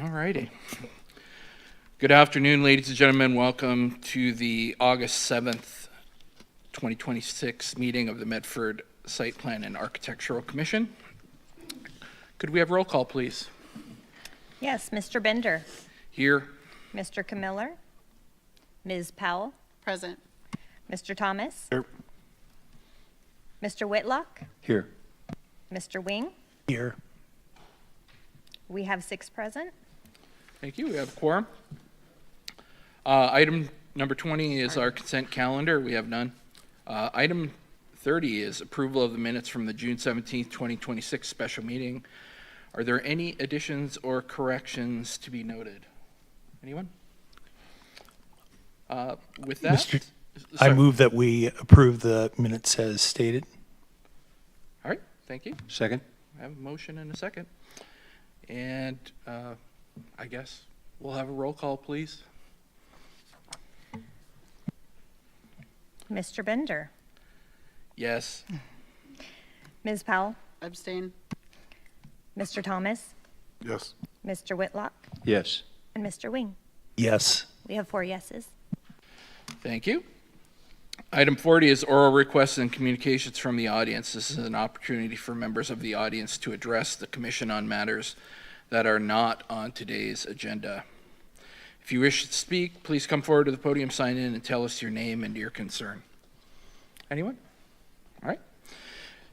All righty. Good afternoon, ladies and gentlemen. Welcome to the August 7th, 2026 meeting of the Medford Site Plan and Architectural Commission. Could we have roll call, please? Yes, Mr. Bender. Here. Mr. Camiller. Ms. Powell. Present. Mr. Thomas. Here. Mr. Whitlock. Here. Mr. Wing. Here. We have 6 present. Thank you. We have a quorum. Item number 20 is our consent calendar. We have none. Item 30 is approval of the minutes from the June 17th, 2026 special meeting. Are there any additions or corrections to be noted? Anyone? With that, I move that we approve the minutes as stated. All right, thank you. Second. I have a motion and a second. And I guess we'll have a roll call, please. Mr. Bender. Yes. Ms. Powell. Abstain. Mr. Thomas. Yes. Mr. Whitlock. Yes. And Mr. Wing. Yes. We have 4 yeses. Thank you. Item 40 is oral requests and communications from the audience. This is an opportunity for members of the audience to address the commission on matters that are not on today's agenda. If you wish to speak, please come forward to the podium, sign in, and tell us your name and your concern. Anyone? All right.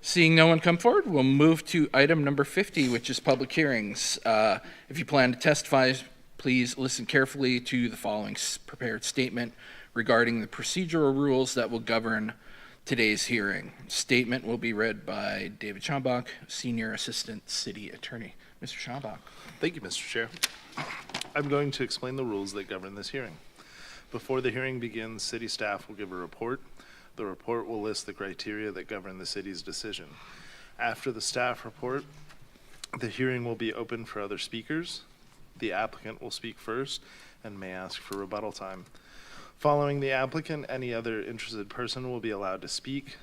Seeing no one come forward, we'll move to item number 50, which is public hearings. If you plan to testify, please listen carefully to the following prepared statement regarding the procedural rules that will govern today's hearing. Statement will be read by David Schambach, Senior Assistant City Attorney. Mr. Schambach. Thank you, Mr. Chair. I'm going to explain the rules that govern this hearing. Before the hearing begins, city staff will give a report. The report will list the criteria that govern the city's decision. After the staff report, the hearing will be open for other speakers. The applicant will speak first and may ask for rebuttal time. Following the applicant, any other interested person will be allowed to speak.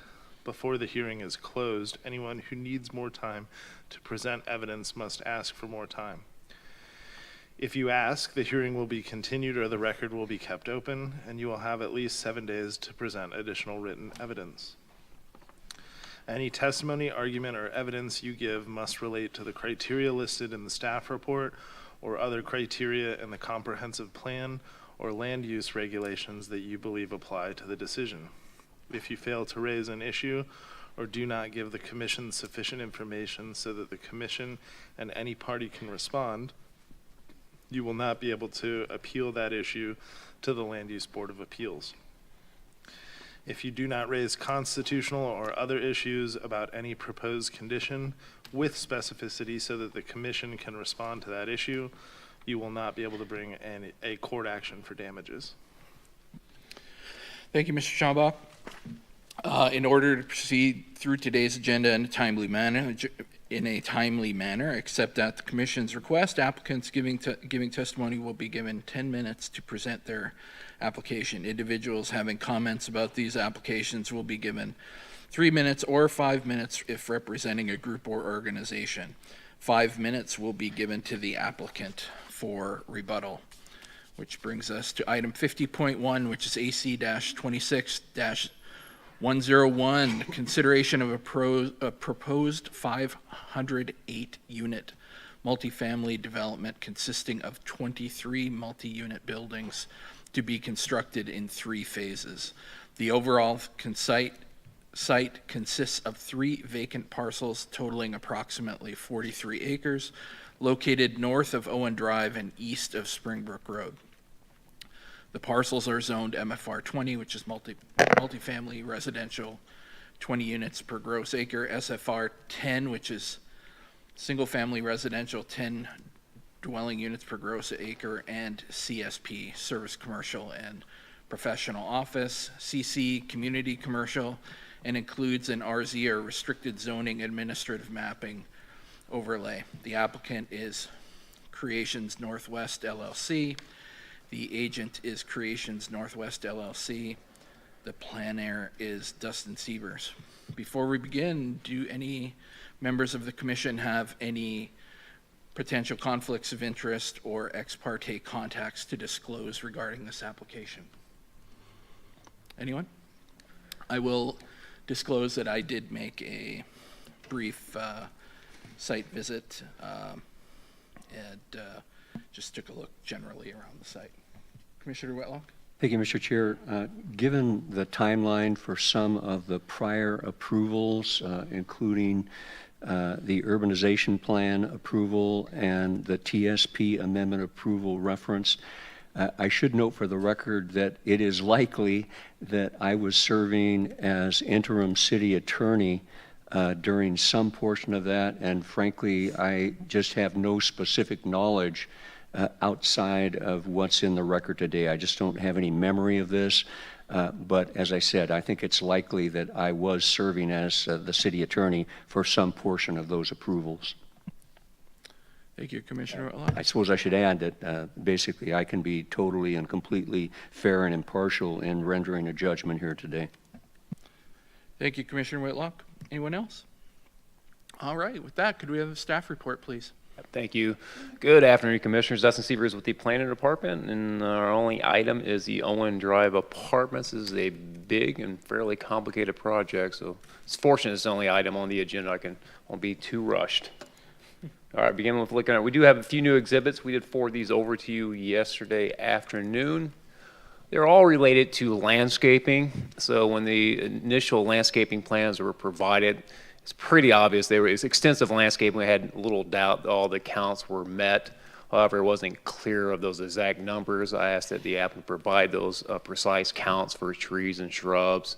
Before the hearing is closed, anyone who needs more time to present evidence must ask for more time. If you ask, the hearing will be continued or the record will be kept open, and you will have at least 7 days to present additional written evidence. Any testimony, argument, or evidence you give must relate to the criteria listed in the staff report or other criteria in the comprehensive plan or land use regulations that you believe apply to the decision. If you fail to raise an issue or do not give the commission sufficient information so that the commission and any party can respond, you will not be able to appeal that issue to the Land Use Board of Appeals. If you do not raise constitutional or other issues about any proposed condition with specificity so that the commission can respond to that issue, you will not be able to bring a court action for damages. Thank you, Mr. Schambach. In order to proceed through today's agenda in a timely manner, except at the commission's request, applicants giving testimony will be given 10 minutes to present their application. Individuals having comments about these applications will be given 3 minutes or 5 minutes if representing a group or organization. 5 minutes will be given to the applicant for rebuttal, which brings us to item 50.1, which is AC-26-101, consideration of a proposed 508-unit multifamily development consisting of 23 multi-unit buildings to be constructed in 3 phases. The overall site consists of 3 vacant parcels totaling approximately 43 acres, located north of Owen Drive and east of Springbrook Road. The parcels are zoned MFR 20, which is multifamily residential, 20 units per gross acre, SFR 10, which is single family residential, 10 dwelling units per gross acre, and CSP, service commercial and professional office, CC, community commercial, and includes an RZ or restricted zoning administrative mapping overlay. The applicant is Creations Northwest LLC. The agent is Creations Northwest LLC. The planner is Dustin Sievers. Before we begin, do any members of the commission have any potential conflicts of interest or ex parte contacts to disclose regarding this application? Anyone? I will disclose that I did make a brief site visit and just took a look generally around the site. Commissioner Whitlock? Thank you, Mr. Chair. Given the timeline for some of the prior approvals, including the urbanization plan approval and the TSP amendment approval reference, I should note for the record that it is likely that I was serving as interim city attorney during some portion of that, and frankly, I just have no specific knowledge outside of what's in the record today. I just don't have any memory of this, but as I said, I think it's likely that I was serving as the city attorney for some portion of those approvals. Thank you, Commissioner Whitlock. I suppose I should add that basically I can be totally and completely fair and impartial in rendering a judgment here today. Thank you, Commissioner Whitlock. Anyone else? All right, with that, could we have the staff report, please? Thank you. Good afternoon, Commissioners. Dustin Severs with the Planning Department, and our only item is the Owen Drive Apartments. This is a big and fairly complicated project, so it's fortunate it's the only item on the agenda. I won't be too rushed. All right, beginning with looking at, we do have a few new exhibits. We did forward these over to you yesterday afternoon. They're all related to landscaping. So when the initial landscaping plans were provided, it's pretty obvious it's extensive landscaping. We had little doubt that all the counts were met. However, it wasn't clear of those exact numbers. I asked that the applicant provide those precise counts for trees and shrubs,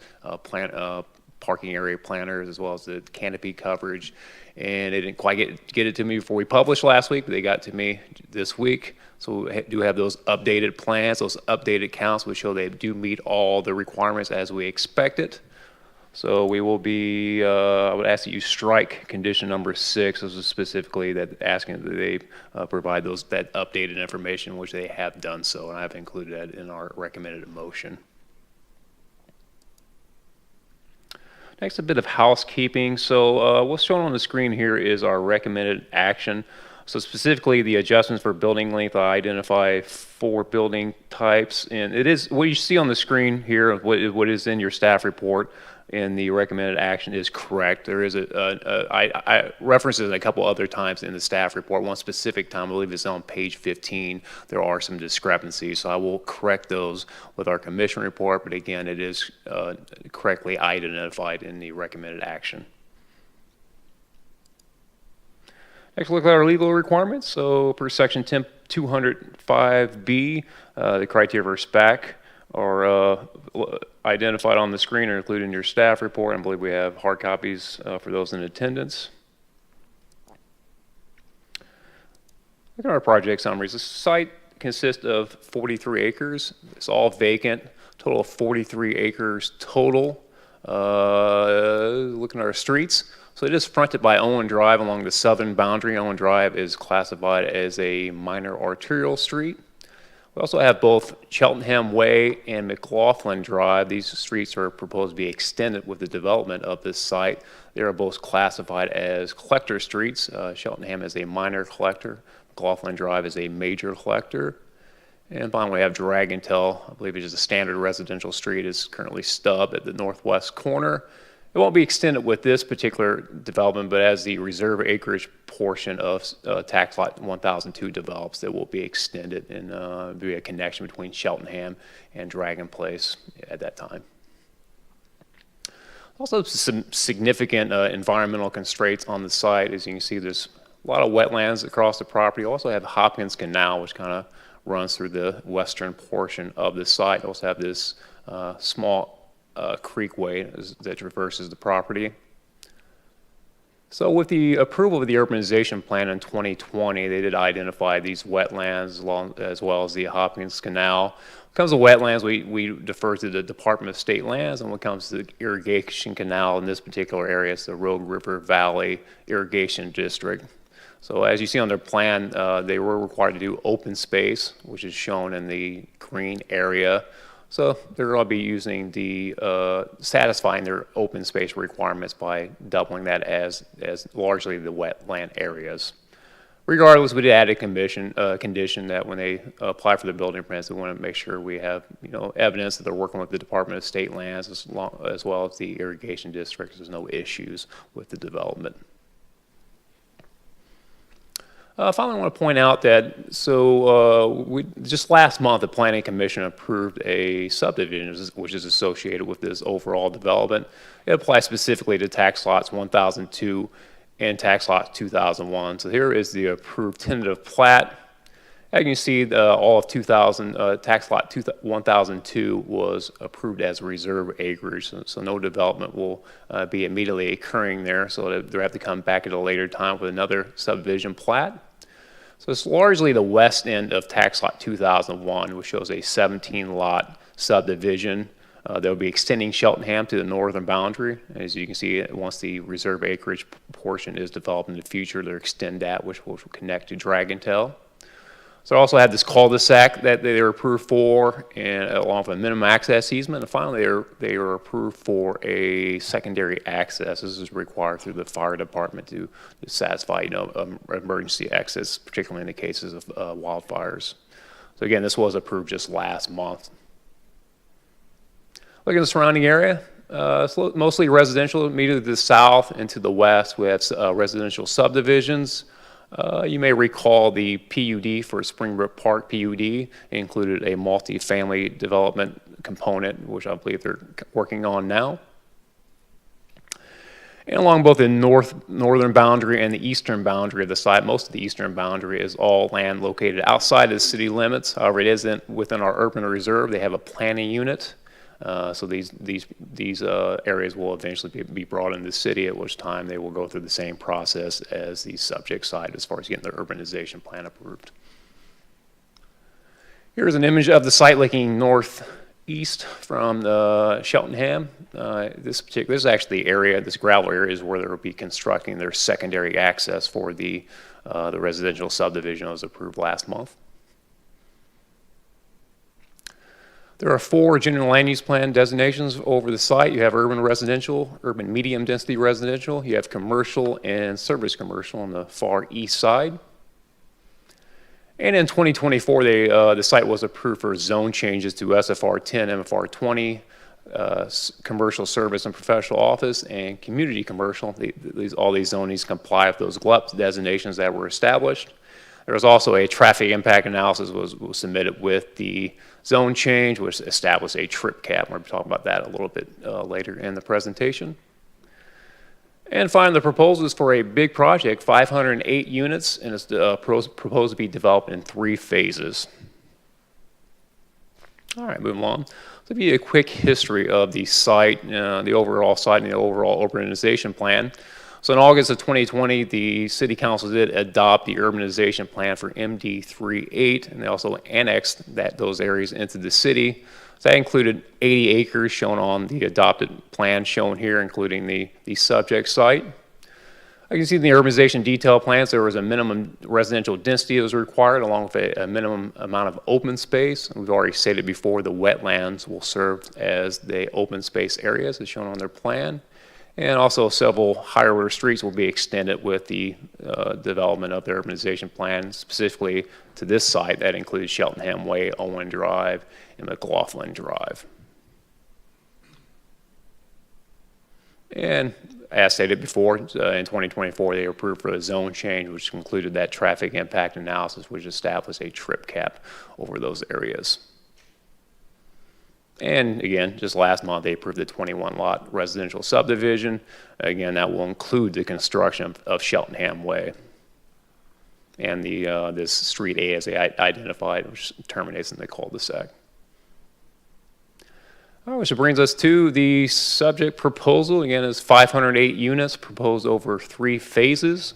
parking area planters, as well as the canopy coverage. And they didn't quite get it to me before we published last week, but they got to me this week. So we do have those updated plans, those updated counts, which show they do meet all the requirements as we expected. So we will be, I would ask that you strike condition number 6. This is specifically that asking that they provide that updated information, which they have done so, and I've included that in our recommended motion. Next, a bit of housekeeping. So what's shown on the screen here is our recommended action. So specifically, the adjustments for building length, I identify 4 building types, and it is what you see on the screen here. What is in your staff report and the recommended action is correct. There is I referenced it a couple other times in the staff report. One specific time, I believe it's on page 15. There are some discrepancies, so I will correct those with our commission report. But again, it is correctly identified in the recommended action. Next, look at our legal requirements. So per section 205B, the criteria for SPAC are identified on the screen or included in your staff report. I believe we have hard copies for those in attendance. Look at our project summaries. The site consists of 43 acres. It's all vacant, total of 43 acres total. Looking at our streets. So it is fronted by Owen Drive along the southern boundary. Owen Drive is classified as a minor arterial street. We also have both Cheltenham Way and McLaughlin Drive. These streets are proposed to be extended with the development of this site. They are both classified as collector streets. Cheltenham is a minor collector. McLaughlin Drive is a major collector. And finally, we have Dragon Tail. I believe it is a standard residential street. It's currently stubbed at the northwest corner. It won't be extended with this particular development, but as the reserve acreage portion of tax lot 1002 develops, it will be extended and be a connection between Cheltenham and Dragon Place at that time. Also, some significant environmental constraints on the site. As you can see, there's a lot of wetlands across the property. You also have Hopkins Canal, which kind of runs through the western portion of the site. You also have this small creekway that traverses the property. So with the approval of the urbanization plan in 2020, they did identify these wetlands as well as the Hopkins Canal. When it comes to wetlands, we defer to the Department of State Lands, and when it comes to the irrigation canal in this particular area, it's the Rogue River Valley Irrigation District. So as you see on their plan, they were required to do open space, which is shown in the green area. So they're going to be using satisfying their open space requirements by doubling that as largely the wetland areas. Regardless, we did add a condition that when they apply for the building permits, we want to make sure we have, evidence that they're working with the Department of State Lands as well as the irrigation districts. There's no issues with the development. Finally, I want to point out that, just last month, the Planning Commission approved a subdivision which is associated with this overall development. It applies specifically to tax lots 1002 and tax lot 2001. So here is the approved tentative plat. As you can see, all of tax lot 1002 was approved as reserve acreage, so no development will be immediately occurring there. So they have to come back at a later time with another subdivision plat. So it's largely the west end of tax lot 2001, which shows a 17-lot subdivision. They'll be extending Cheltenham to the northern boundary. As you can see, once the reserve acreage portion is developed in the future, they'll extend that, which will connect to Dragontail. So I also had this cul-de-sac that they were approved for, and along with a minimum access easement. And finally, they were approved for a secondary access. This is required through the fire department to satisfy, emergency access, particularly in the cases of wildfires. So again, this was approved just last month. Look at the surrounding area. It's mostly residential. Immediately to the south and to the west, we have residential subdivisions. You may recall the PUD for Springbrook Park PUD included a multi-family development component, which I believe they're working on now. And along both the northern boundary and the eastern boundary of the site, most of the eastern boundary is all land located outside of the city limits. However, it isn't within our urban reserve. They have a planning unit. So these areas will eventually be brought into the city, at which time they will go through the same process as the subject site as far as getting their urbanization plan approved. Here's an image of the site looking northeast from the Cheltenham. This is actually the area, this gravel area is where they will be constructing their secondary access for the residential subdivision that was approved last month. There are 4 general land use plan designations over the site. You have urban residential, urban medium density residential. You have commercial and service commercial on the far east side. And in 2024, the site was approved for zone changes to SFR 10, MFR 20, commercial service and professional office, and community commercial. All these zonings comply with those GLUP designations that were established. There was also a traffic impact analysis was submitted with the zone change, which established a trip cap. We're going to be talking about that a little bit later in the presentation. And finally, the proposal is for a big project, 508 units, and it's proposed to be developed in 3 phases. All right, moving along. So give you a quick history of the site, the overall site, and the overall urbanization plan. So in August of 2020, the City Council did adopt the urbanization plan for MD38, and they also annexed those areas into the city. So that included 80 acres shown on the adopted plan shown here, including the subject site. You can see in the urbanization detail plans, there was a minimum residential density that was required, along with a minimum amount of open space. And we've already stated before, the wetlands will serve as the open space areas as shown on their plan. And also several higher order streets will be extended with the development of the urbanization plan, specifically to this site that includes Cheltenham Way, Owen Drive, and McLaughlin Drive. And as stated before, in 2024, they were approved for a zone change, which included that traffic impact analysis, which established a trip cap over those areas. And again, just last month, they approved the 21-lot residential subdivision. Again, that will include the construction of Cheltenham Way and this street A as they identified, which terminates in the cul-de-sac. All right, which brings us to the subject proposal. Again, is 508 units proposed over 3 phases.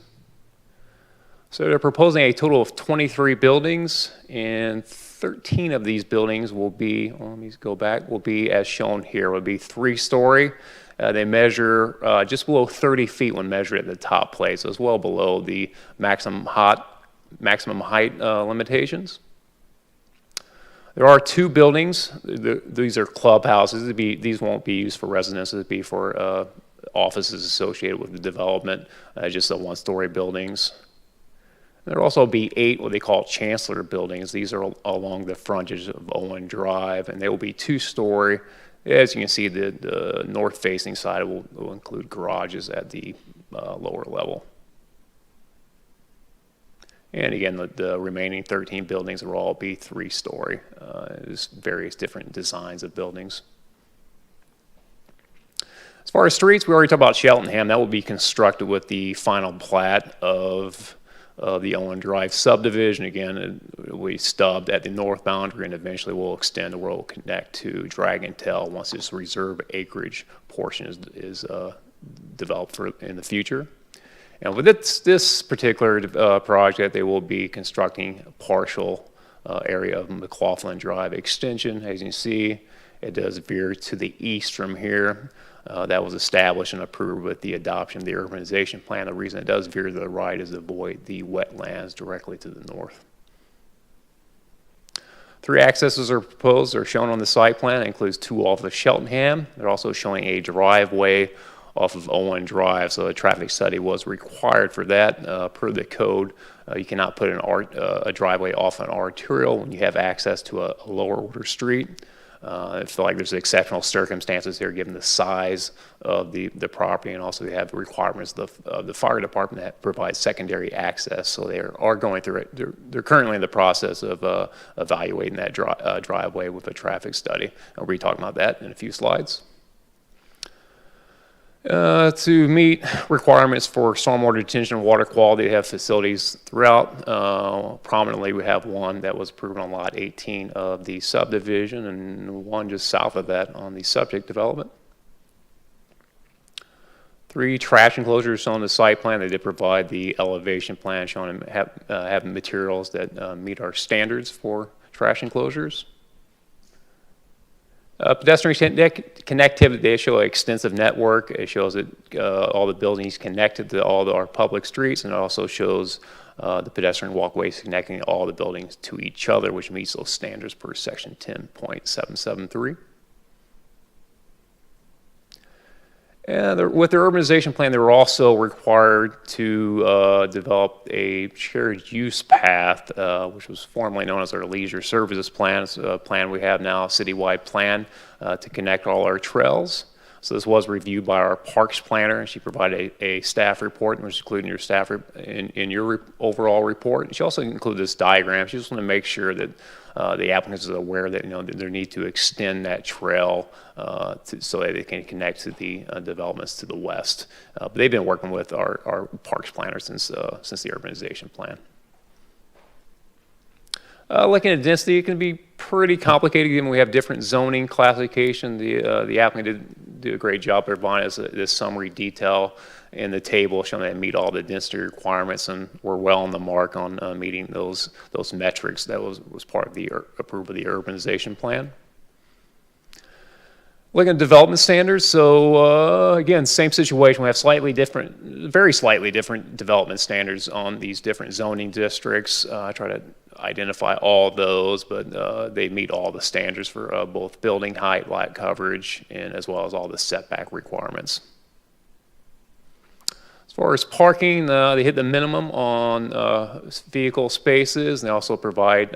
So they're proposing a total of 23 buildings, and 13 of these buildings will be, let me go back, will be as shown here, will be 3-story. They measure just below 30 feet when measured at the top plate, so it's well below the maximum height limitations. There are 2 buildings. These are clubhouses. These won't be used for residences. It'd be for offices associated with the development, just the 1-story buildings. There'll also be 8 what they call chancellor buildings. These are along the frontage of Owen Drive, and they will be 2-story. As you can see, the north-facing side will include garages at the lower level. And again, the remaining 13 buildings will all be 3-story. There's various different designs of buildings. As far as streets, we already talked about Cheltenham. That will be constructed with the final plat of the Owen Drive subdivision. Again, we stubbed at the north boundary, and eventually we'll extend where we'll connect to Dragon Tail once this reserve acreage portion is developed in the future. And with this particular project, they will be constructing a partial area of McLaughlin Drive extension. As you can see, it does veer to the east from here. That was established and approved with the adoption of the urbanization plan. The reason it does veer to the right is to avoid the wetlands directly to the north. 3 accesses are proposed, are shown on the site plan. It includes 2 off of Cheltenham. They're also showing a driveway off of Owen Drive, so a traffic study was required for that. Per the code, you cannot put a driveway off an arterial when you have access to a lower order street. I feel like there's exceptional circumstances here given the size of the property, and also they have requirements of the fire department that provide secondary access. So they are going through it. They're currently in the process of evaluating that driveway with a traffic study. And we'll be talking about that in a few slides. To meet requirements for stormwater detention and water quality, they have facilities throughout. Prominently, we have one that was approved on Lot 18 of the subdivision, and one just south of that on the subject development. 3 trash enclosures on the site plan. They did provide the elevation plan showing them have materials that meet our standards for trash enclosures. Pedestrian connectivity, they show an extensive network. It shows that all the buildings connected to all our public streets, and it also shows the pedestrian walkways connecting all the buildings to each other, which meets those standards per section 10.773. And with their urbanization plan, they were also required to develop a shared use path, which was formerly known as our leisure services plan. It's a plan we have now, a citywide plan to connect all our trails. So this was reviewed by our parks planner, and she provided a staff report, which is included in your staff in your overall report. She also included this diagram. She just wanted to make sure that the applicants are aware that that they need to extend that trail so that they can connect to the developments to the west. But they've been working with our parks planner since the urbanization plan. Looking at density, it can be pretty complicated given we have different zoning classification. The applicant did do a great job providing us this summary detail in the table showing that meet all the density requirements, and we're well on the mark on meeting those metrics. That was part of the approval of the urbanization plan. Looking at development standards, so again, same situation. We have very slightly different development standards on these different zoning districts. I try to identify all those, but they meet all the standards for both building height, lot coverage, and as well as all the setback requirements. As far as parking, they hit the minimum on vehicle spaces, and they also provide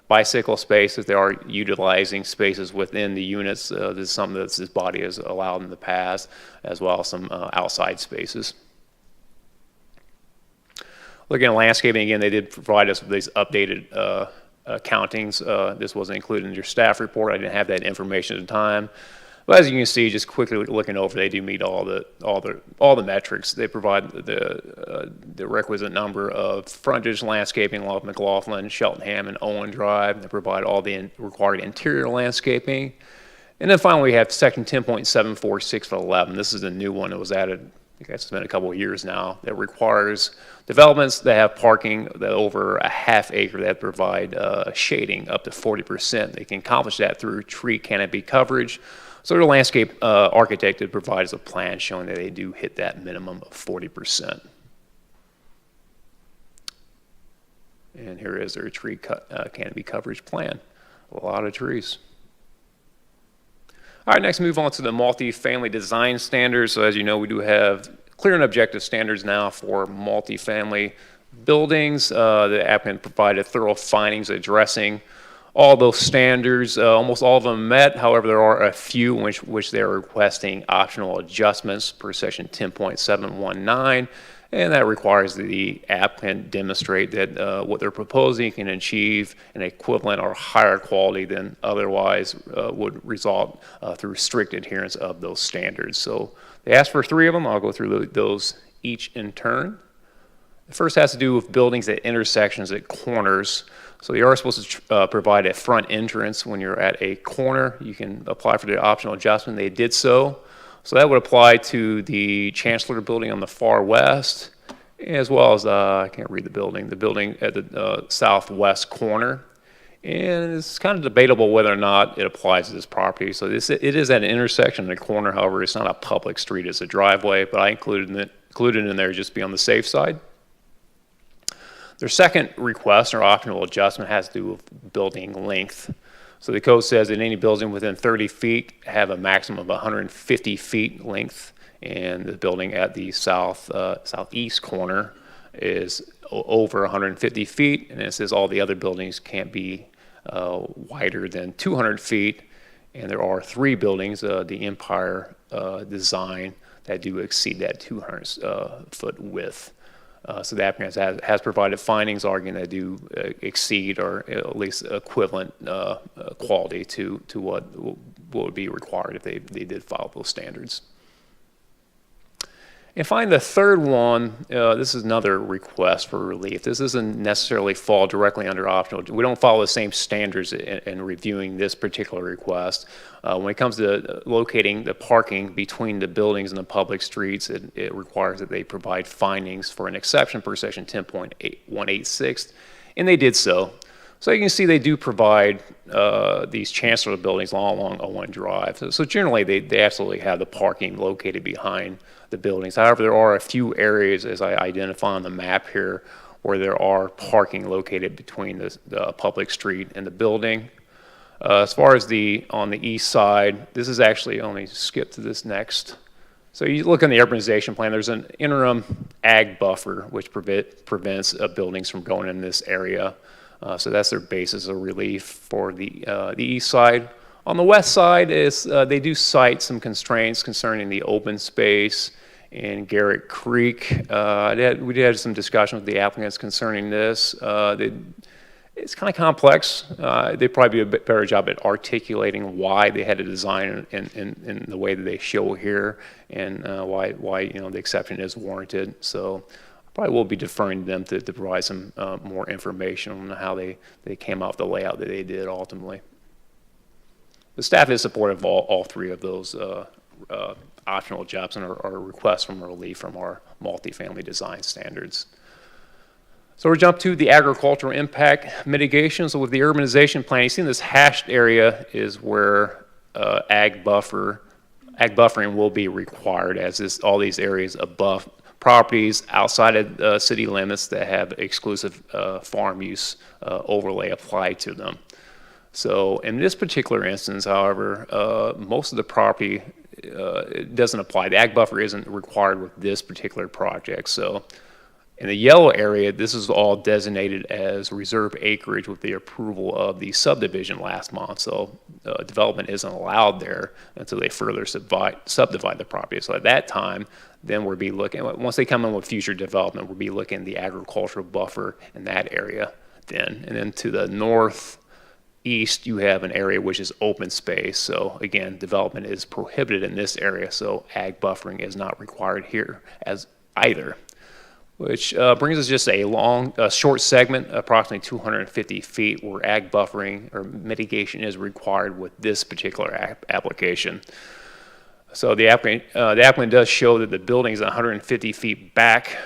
bicycle spaces. They are utilizing spaces within the units. This is something that this body has allowed in the past, as well as some outside spaces. Looking at landscaping, again, they did provide us with these updated countings. This wasn't included in your staff report. I didn't have that information at the time. But as you can see, just quickly looking over, they do meet all the metrics. They provide the requisite number of frontage landscaping along McLaughlin, Cheltenham, and Owen Drive. They provide all the required interior landscaping. And then finally, we have section 10.74611. This is a new one that was added, I guess it's been a couple of years now, that requires developments that have parking that over a half acre that provide shading up to 40%. They can accomplish that through tree canopy coverage. So the landscape architect did provide us a plan showing that they do hit that minimum of 40%. And here is their tree canopy coverage plan. A lot of trees. All right, next move on to the multifamily design standards. So as you know, we do have clear and objective standards now for multifamily buildings. The applicant provided thorough findings addressing all those standards. Almost all of them met. However, there are a few which they're requesting optional adjustments per section 10.719. And that requires the applicant demonstrate that what they're proposing can achieve an equivalent or higher quality than otherwise would result through strict adherence of those standards. So they asked for 3 of them. I'll go through those each in turn. The first has to do with buildings at intersections, at corners. So you are supposed to provide a front entrance when you're at a corner. You can apply for the optional adjustment. They did so. So that would apply to the Chancellor building on the far west, as well as, I can't read the building at the southwest corner. And it's kind of debatable whether or not it applies to this property. So it is at an intersection in a corner. However, it's not a public street, it's a driveway, but I included in there just to be on the safe side. Their second request or optional adjustment has to do with building length. So the code says that any building within 30 feet have a maximum of 150 feet length, and the building at the southeast corner is over 150 feet, and it says all the other buildings can't be wider than 200 feet, and there are 3 buildings, the Empire design, that do exceed that 200 foot width. So the applicant has provided findings arguing that do exceed or at least equivalent quality to what would be required if they did follow those standards. And finally, the third one, this is another request for relief. This doesn't necessarily fall directly under optional. We don't follow the same standards in reviewing this particular request. When it comes to locating the parking between the buildings and the public streets, it requires that they provide findings for an exception per section 10.186, and they did so. So you can see they do provide these Chancellor buildings all along Owen Drive. So generally, they absolutely have the parking located behind the buildings. However, there are a few areas, as I identify on the map here, where there are parking located between the public street and the building. As far as on the east side, this is actually, only skip to this next. So you look in the urbanization plan, there's an interim ag buffer which prevents buildings from going in this area. So that's their basis of relief for the east side. On the west side, they do cite some constraints concerning the open space in Garrett Creek. We did have some discussion with the applicants concerning this. It's kind of complex. They'd probably do a better job at articulating why they had to design in the way that they show here, and why the exception is warranted. So probably will be deferring to them to provide some more information on how they came out with the layout that they did ultimately. The staff is supportive of all 3 of those optional jobs and our requests for relief from our multifamily design standards. So we jump to the agricultural impact mitigation. So with the urbanization plan, you see in this hashed area is where ag buffering will be required, as is all these areas above properties outside of city limits that have exclusive farm use overlay applied to them. So in this particular instance, however, most of the property it doesn't apply. The ag buffer isn't required with this particular project. So in the yellow area, this is all designated as reserve acreage with the approval of the subdivision last month. So development isn't allowed there until they further subdivide the property. So at that time, then we'll be looking, once they come in with future development, we'll be looking at the agricultural buffer in that area then. And then to the northeast, you have an area which is open space. So again, development is prohibited in this area. So ag buffering is not required here as either. Which brings us just a short segment, approximately 250 feet, where ag buffering or mitigation is required with this particular application. So the applicant does show that the building is 150 feet back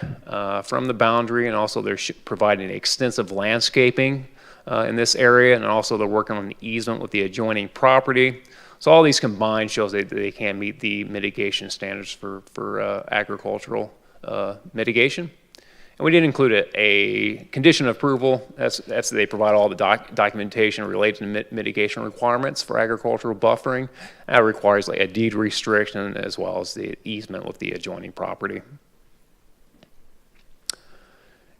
from the boundary, and also they're providing extensive landscaping in this area, and also they're working on an easement with the adjoining property. So all these combined shows that they can meet the mitigation standards for agricultural mitigation. And we did include a condition of approval. That's they provide all the documentation related to mitigation requirements for agricultural buffering. That requires like a deed restriction as well as the easement with the adjoining property.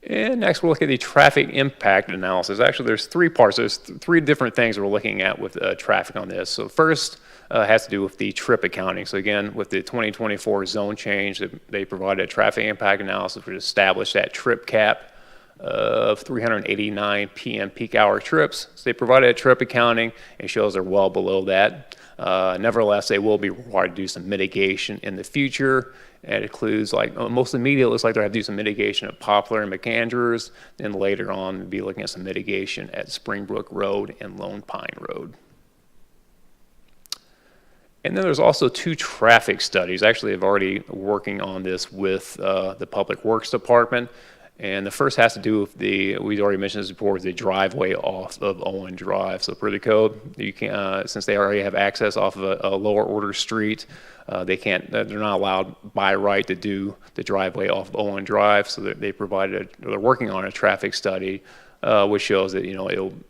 And next, we'll look at the traffic impact analysis. Actually, there's three parts. There's three different things we're looking at with traffic on this. So first has to do with the trip accounting. So again, with the 2024 zone change, they provided a traffic impact analysis which established that trip cap of 389 p.m. peak hour trips. So they provided a trip accounting and shows they're well below that. Nevertheless, they will be required to do some mitigation in the future. And it includes, like, most immediate, it looks like they'll have to do some mitigation at Poplar and McAndrews. Then later on, we'll be looking at some mitigation at Springbrook Road and Lone Pine Road. And then there's also two traffic studies. Actually, I've already working on this with the Public Works Department. And the first has to do with we already mentioned this before, the driveway off of Owen Drive. So per the code, you can, since they already have access off of a lower order street, they're not allowed by right to do the driveway off of Owen Drive. So they're working on a traffic study, which shows that,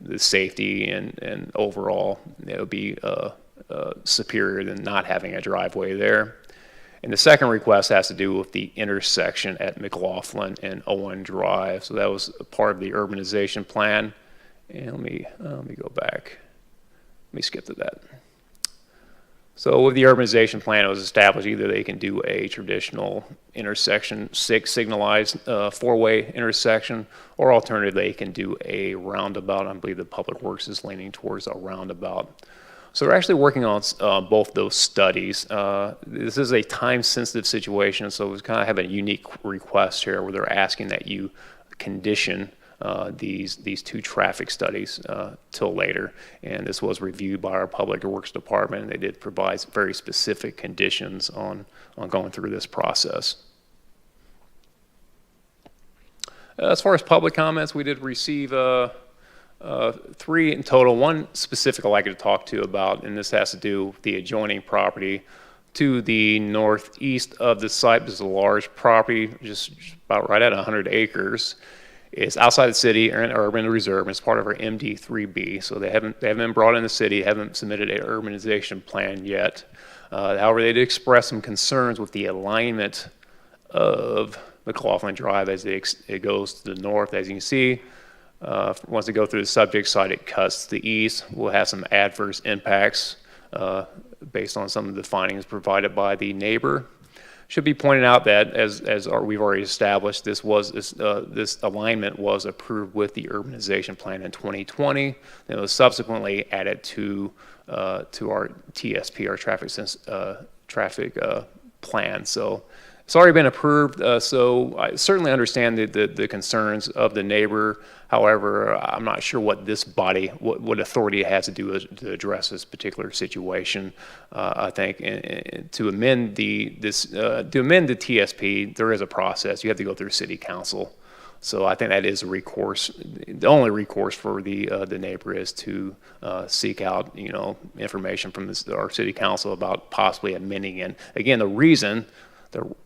the safety and overall, it'll be superior than not having a driveway there. And the second request has to do with the intersection at McLaughlin and Owen Drive. So that was a part of the urbanization plan. And let me go back. Let me skip to that. So with the urbanization plan, it was established either they can do a traditional intersection, signalized four-way intersection, or alternatively, they can do a roundabout. I believe the Public Works is leaning towards a roundabout. So we're actually working on both those studies. This is a time-sensitive situation, so we kind of have a unique request here where they're asking that you condition these two traffic studies till later. And this was reviewed by our Public Works Department, and they did provide very specific conditions on going through this process. As far as public comments, we did receive three in total. One specific I'd like to talk to about, and this has to do with the adjoining property to the northeast of the site. This is a large property, just about right at 100 acres. It's outside the city or an urban reserve. It's part of our MD3B, so they haven't been brought in the city, haven't submitted an urbanization plan yet. However, they did express some concerns with the alignment of McLaughlin Drive as it goes to the north. As you can see, once they go through the subject site, it cuts to the east. We'll have some adverse impacts based on some of the findings provided by the neighbor. Should be pointed out that we've already established, this alignment was approved with the urbanization plan in 2020. And it was subsequently added to our TSP, our traffic plan. So it's already been approved, so I certainly understand the concerns of the neighbor. However, I'm not sure what this body, what authority it has to do to address this particular situation. I think to amend the TSP, there is a process. You have to go through City Council. So I think that is a recourse. The only recourse for the neighbor is to seek out information from our City Council about possibly amending it. Again, the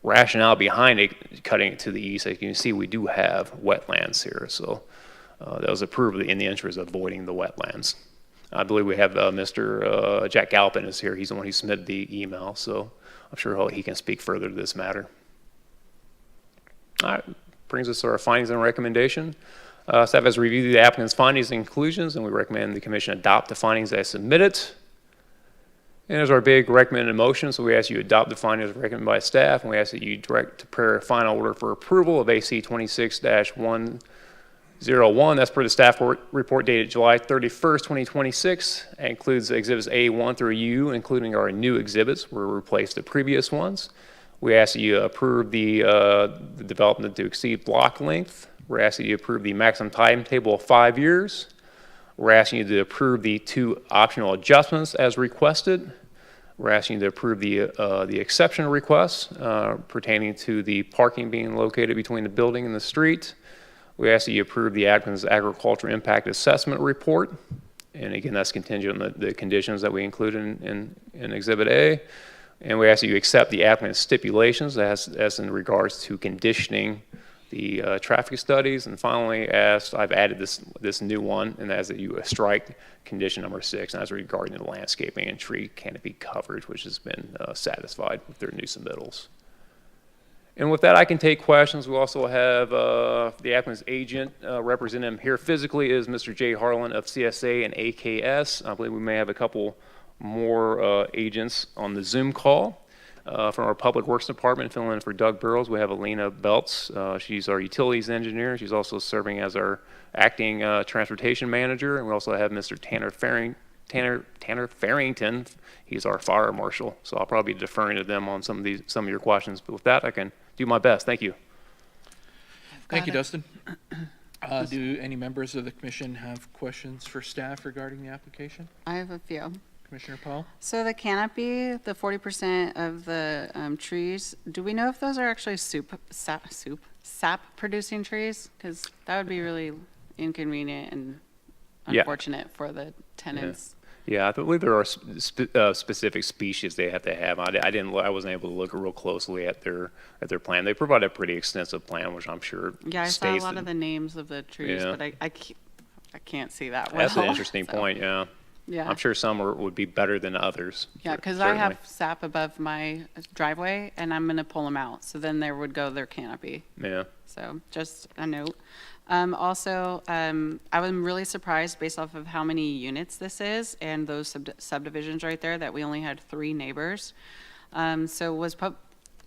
rationale behind it, cutting it to the east, as you can see, we do have wetlands here. So that was approved in the interest of avoiding the wetlands. I believe we have Mr. Jack Galpin is here. He's the one who submitted the email, so I'm sure he can speak further to this matter. All right, brings us to our findings and recommendation. Staff has reviewed the applicant's findings and conclusions, and we recommend the commission adopt the findings as submitted. And there's our big recommended motion, so we ask you adopt the findings recommended by staff, and we ask that you direct to prepare a final order for approval of AC 26-101. That's per the staff report dated July 31st, 2026. It includes exhibits A1 through U, including our new exhibits, where we replaced the previous ones. We ask that you approve the development to exceed block length. We're asking you to approve the maximum timetable of 5 years. We're asking you to approve the two optional adjustments as requested. We're asking you to approve the exception requests pertaining to the parking being located between the building and the street. We ask that you approve the applicant's agricultural impact assessment report. And again, that's contingent on the conditions that we included in Exhibit A. And we ask that you accept the applicant's stipulations as in regards to conditioning the traffic studies. And finally, I've added this new one, and that is that you strike condition number 6, and that's regarding the landscaping and tree canopy coverage, which has been satisfied with their new submittals. And with that, I can take questions. We also have the applicant's agent representing him here physically is Mr. Jay Harlan of CSA and AKS. I believe we may have a couple more agents on the Zoom call. From our Public Works Department, filling in for Doug Burrows, we have Alina Belts. She's our utilities engineer. She's also serving as our acting transportation manager. And we also have Mr. Tanner Farrington. He's our fire marshal. So I'll probably be deferring to them on some of your questions. But with that, I can do my best. Thank you. Thank you, Dustin. Do any members of the commission have questions for staff regarding the application? I have a few. Commissioner Paul? So the canopy, the 40% of the trees, do we know if those are actually sap-producing trees? Because that would be really inconvenient and Yeah. unfortunate for the tenants. Yeah, I believe there are specific species they have to have. I wasn't able to look real closely at their plan. They provide a pretty extensive plan, which I'm sure Yeah, I saw a states lot that- of the names of the trees, Yeah. but I can't see that well. That's an interesting so, point, yeah. Yeah. I'm sure some would be better than others. Yeah, cer- because I have certainly. sap above my driveway, and I'm going to pull them out. So then there would go their canopy. Yeah. So just a note. Also, I was really surprised based off of how many units this is and those subdivisions right there that we only had 3 neighbors. So was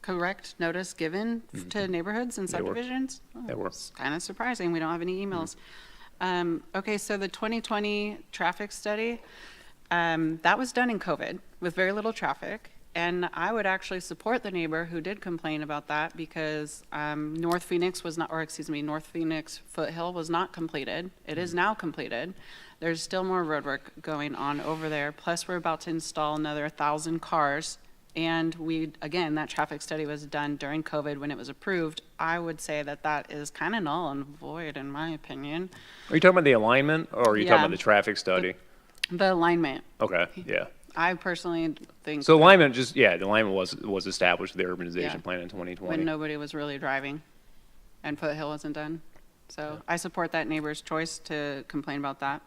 correct notice given to neighborhoods and They were. subdivisions? They were. It's kind of surprising. We don't have any emails. Okay, so the 2020 traffic study, that was done in COVID with very little traffic. And I would actually support the neighbor who did complain about that because North Phoenix Foothill was not completed. It is now completed. There's still more road work going on over there. Plus, we're about to install another 1,000 cars. And again, that traffic study was done during COVID when it was approved. I would say that is kind of null and void in my opinion. Are you talking about the alignment or are you talking Yeah. about the traffic study? The alignment. Okay, yeah. I personally think So alignment the alignment was established with the urbanization Yeah. plan in 2020. when nobody was really driving and Foothill wasn't done. So I support that neighbor's choice to complain about that.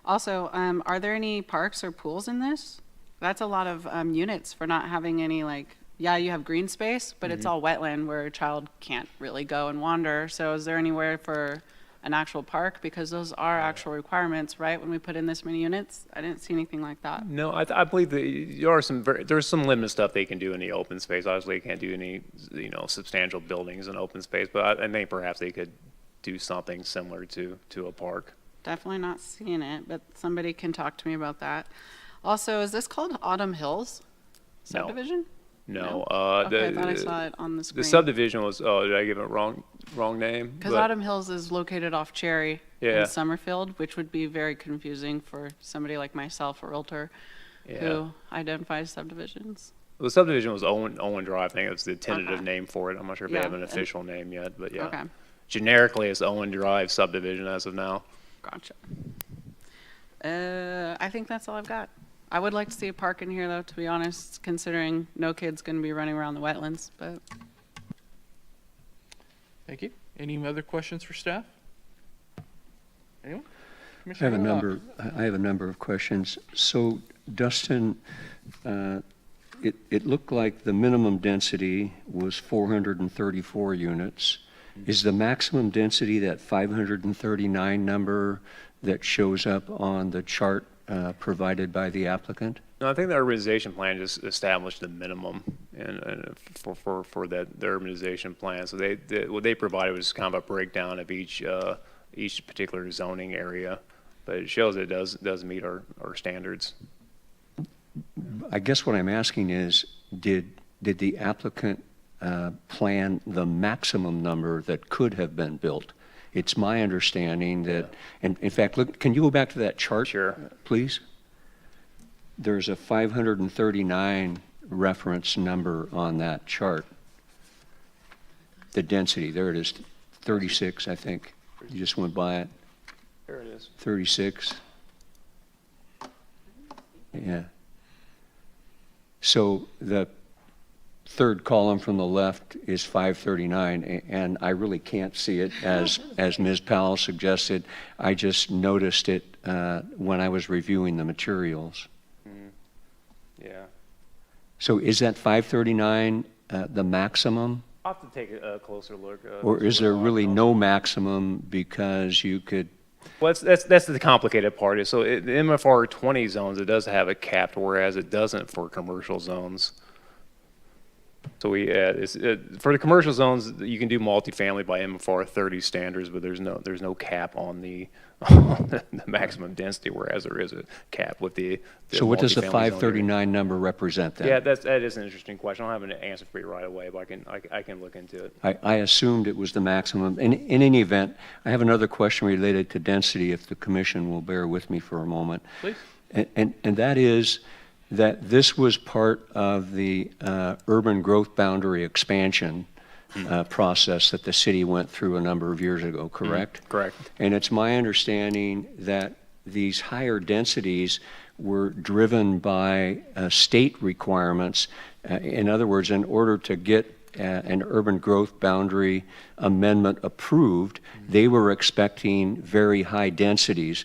Also, are there any parks or pools in this? That's a lot of units for not having any you have green space, but it's all wetland where a child can't really go and wander. So is there anywhere for an actual park? Because those are actual requirements, right? When we put in this many units, I didn't see anything like that. No, I believe there's some limited stuff they can do in the open space. Obviously, they can't do any substantial buildings in open space, but I think perhaps they could do something similar to a park. Definitely not seeing it, but somebody can talk to me about that. Also, is this called Autumn Hills No. subdivision? No, Okay, I thought I saw it on the screen. the subdivision was. Oh, did I give it a wrong name? Because But- Autumn Hills is located off Cherry Yeah. in Summerfield, which would be very confusing for somebody like myself, a realtor, Yeah. who identifies subdivisions. Well, the subdivision was Owen Drive. I think that's the tentative Okay. name for it. I'm not sure if Yeah, they have an and- official name yet, but yeah. Okay, Generically, it's Owen Drive subdivision as of now. gotcha. I think that's all I've got. I would like to see a park in here, though, to be honest, considering no kid's going to be running around the wetlands, but Thank you. Any other questions for staff? Anyone? I Commissioner have a Whitlock? I have a number of questions. So Dustin, it looked like the minimum density was 434 units. Is the maximum density that 539 number that shows up on the chart provided by the applicant? No, I think the urbanization plan just established the minimum and for the urbanization plan. So what they provided was kind of a breakdown of each particular zoning area, but it shows it does meet our standards. I guess what I'm asking is, did the applicant plan the maximum number that could have been built? It's my understanding that, and in fact, look, can you go back to that chart? Sure. Please? There's a 539 reference number on that chart. The density, there it is, 36, I think. You just went by it, There it is. 36. Yeah. So the third column from the left is 539, and I really can't see it as Ms. Powell suggested. I just noticed it when I was reviewing the materials. Yeah. So is that 539 the maximum? I'll have to take a closer look. Or is there really no maximum because you could, Well, that's the complicated part. So the MFR 20 zones, it does have a cap, whereas it doesn't for commercial zones. So for the commercial zones, you can do multifamily by MFR 30 standards, but there's no cap on the the maximum density, whereas there is a cap with the so what does the multifamily zone. 539 number represent then? Yeah, that is an interesting question. I don't have an answer for you right away, but I can look into it. I assumed it was the maximum. In any event, I have another question related to density, if the commission will bear with me for a moment. Please. And that is that this was part of the urban growth boundary expansion process that the city went through a number of years ago, correct? Correct. And it's my understanding that these higher densities were driven by state requirements. In other words, in order to get an urban growth boundary amendment approved, they were expecting very high densities,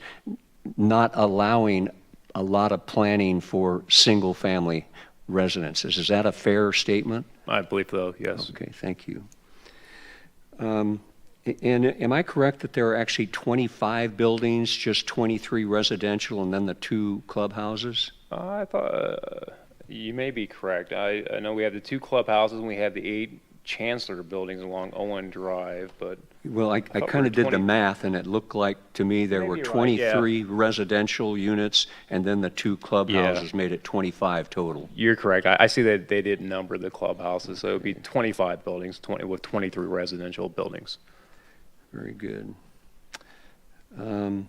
not allowing a lot of planning for single-family residences. Is that a fair statement? I believe so, yes. Okay, thank you. And am I correct that there are actually 25 buildings, just 23 residential, and then the 2 clubhouses? I thought you may be correct. I know we have the 2 clubhouses and we have the 8 Chancellor buildings along Owen Drive, but Well, I thought we kind were of did the 20 math, and it looked like to me there were Maybe you're right, yeah. 23 residential units, and then the 2 clubhouses made it 25 total. you're correct. I see that they did number the clubhouses, so it would be 25 buildings, with 23 residential buildings. Very good. And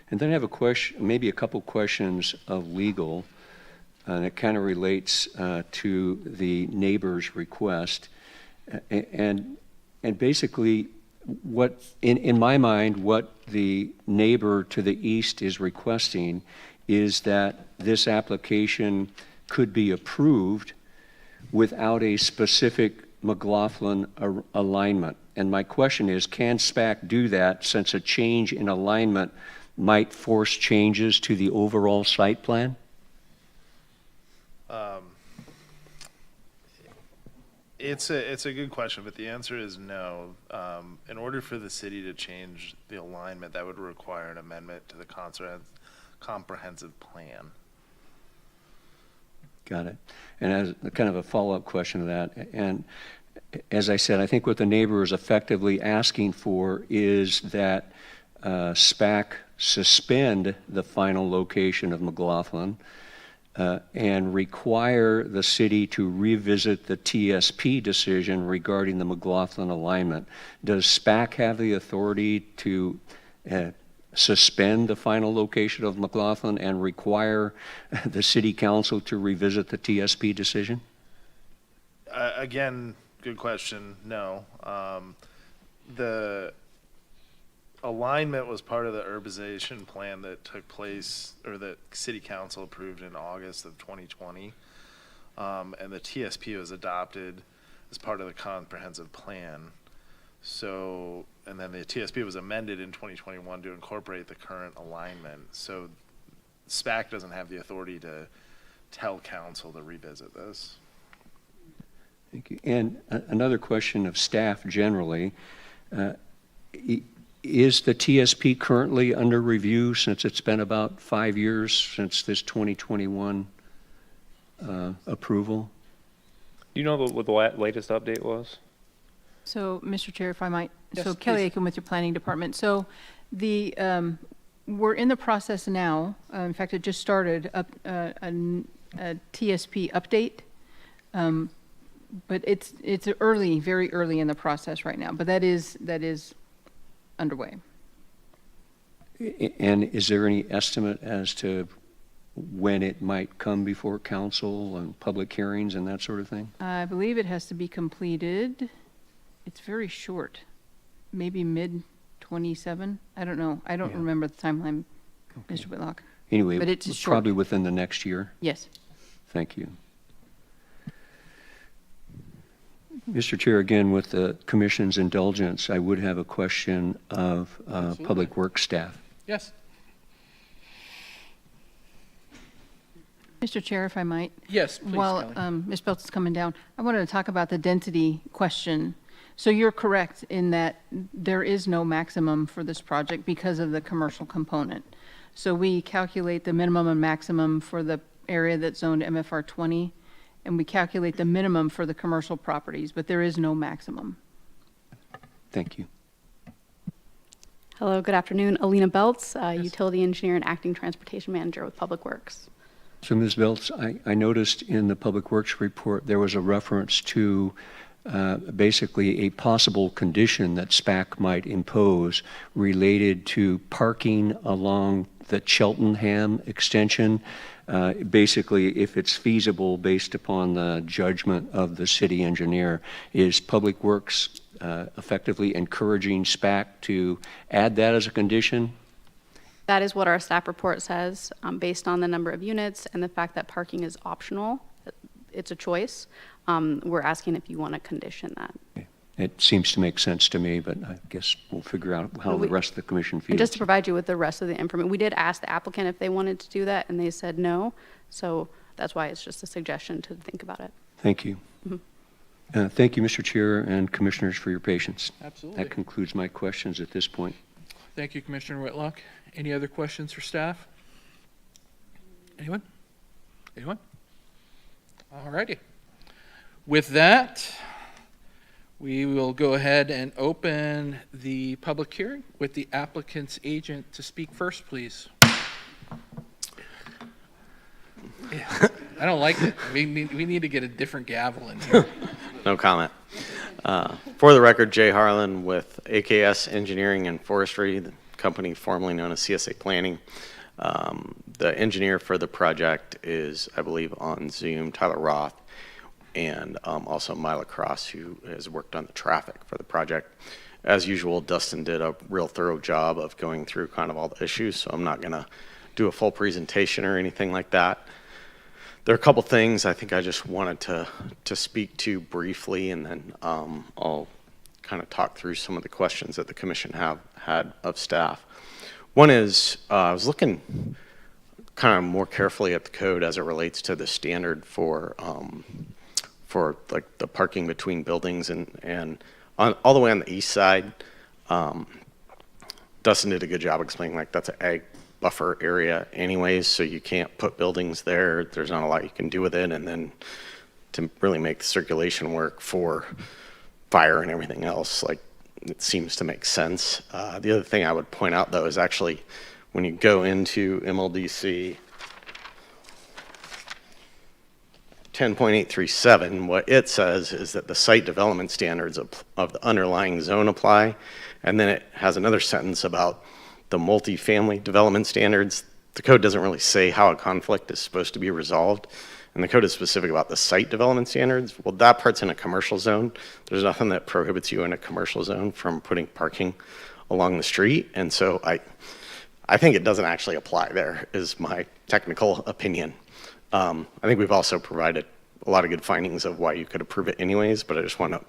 then I have a question, maybe a couple questions of legal, and it kind of relates to the neighbor's request. And basically, what, in my mind, what the neighbor to the east is requesting is that this application could be approved without a specific McLaughlin alignment. And my question is, can SPAC do that since a change in alignment might force changes to the overall site plan? It's a good question, but the answer is no. In order for the city to change the alignment, that would require an amendment to the comprehensive plan. Got it. And as kind of a follow-up question to that, and as I said, I think what the neighbor is effectively asking for is that SPAC suspend the final location of McLaughlin and require the city to revisit the TSP decision regarding the McLaughlin alignment. Does SPAC have the authority to suspend the final location of McLaughlin and require the city council to revisit the TSP decision? Again, good question. No. The alignment was part of the urbanization plan that took place, or that city council approved in August of 2020. And the TSP was adopted as part of the comprehensive plan. So, and then the TSP was amended in 2021 to incorporate the current alignment. So SPAC doesn't have the authority to tell council to revisit this. Thank you. And another question of staff generally. Is the TSP currently under review since it's been about 5 years since this 2021 approval? Do you know what the latest update was? So, Mr. Chair, if I might, Yes, so Kelly please. Aiken with your planning department. So we're in the process now, in fact, it just started, a TSP update. But it's early, very early in the process right now, but that is underway. And is there any estimate as to when it might come before council and public hearings and that sort of thing? I believe it has to be completed, it's very short, maybe mid-27, I don't know. I don't Yeah. remember the timeline, Mr. Whitlock. Anyway, But it's short. probably within the next year. Yes. Thank you. Mr. Chair, again, with the commission's indulgence, I would have a question of Public Works staff. Yes. Mr. Chair, if I might. Yes, please, While Kelly. Ms. Belts is coming down, I wanted to talk about the density question. So you're correct in that there is no maximum for this project because of the commercial component. So we calculate the minimum and maximum for the area that's zoned MFR 20, and we calculate the minimum for the commercial properties, but there is no maximum. Thank you. Hello, good afternoon. Alina Belts, Utility Engineer and Acting Transportation Manager with Public Works. So, Ms. Belts, I noticed in the Public Works report there was a reference to basically a possible condition that SPAC might impose related to parking along the Cheltenham extension. Basically, if it's feasible based upon the judgment of the city engineer, is Public Works effectively encouraging SPAC to add that as a condition? That is what our staff report says, based on the number of units and the fact that parking is optional. It's a choice. We're asking if you want to condition that. It seems to make sense to me, but I guess we'll figure out how the rest of the commission feels. And just to provide you with the rest of the information, we did ask the applicant if they wanted to do that, and they said no. So that's why it's just a suggestion to think about it. Thank you. Thank you, Mr. Chair and Commissioners, for your patience. Absolutely. That concludes my questions at this point. Thank you, Commissioner Whitlock. Any other questions for staff? Anyone? Anyone? All righty. With that, we will go ahead and open the public hearing with the applicant's agent to speak first, please. Yeah, I don't like it. We need to get a different gavel in here. No comment. For the record, Jay Harlan with AKS Engineering and Forestry, the company formerly known as CSA Planning. The engineer for the project is, I believe, on Zoom, Tyler Roth, and also Mila Cross, who has worked on the traffic for the project. As usual, Dustin did a real thorough job of going through kind of all the issues, so I'm not going to do a full presentation or anything like that. There are a couple things I think I just wanted to speak to briefly, and then I'll kind of talk through some of the questions that the commission had of staff. One is I was looking kind of more carefully at the code as it relates to the standard for like the parking between buildings and all the way on the east side. Dustin did a good job explaining like that's an ag buffer area anyways, so you can't put buildings there. There's not a lot you can do with it, and then to really make the circulation work for fire and everything else, like it seems to make sense. The other thing I would point out though is actually when you go into MLDC 10.837, what it says is that the site development standards of the underlying zone apply, and then it has another sentence about the multifamily development standards. The code doesn't really say how a conflict is supposed to be resolved, and the code is specific about the site development standards. Well, that part's in a commercial zone. There's nothing that prohibits you in a commercial zone from putting parking along the street, and so I think it doesn't actually apply there, is my technical opinion. I think we've also provided a lot of good findings of why you could approve it anyways, but I just want to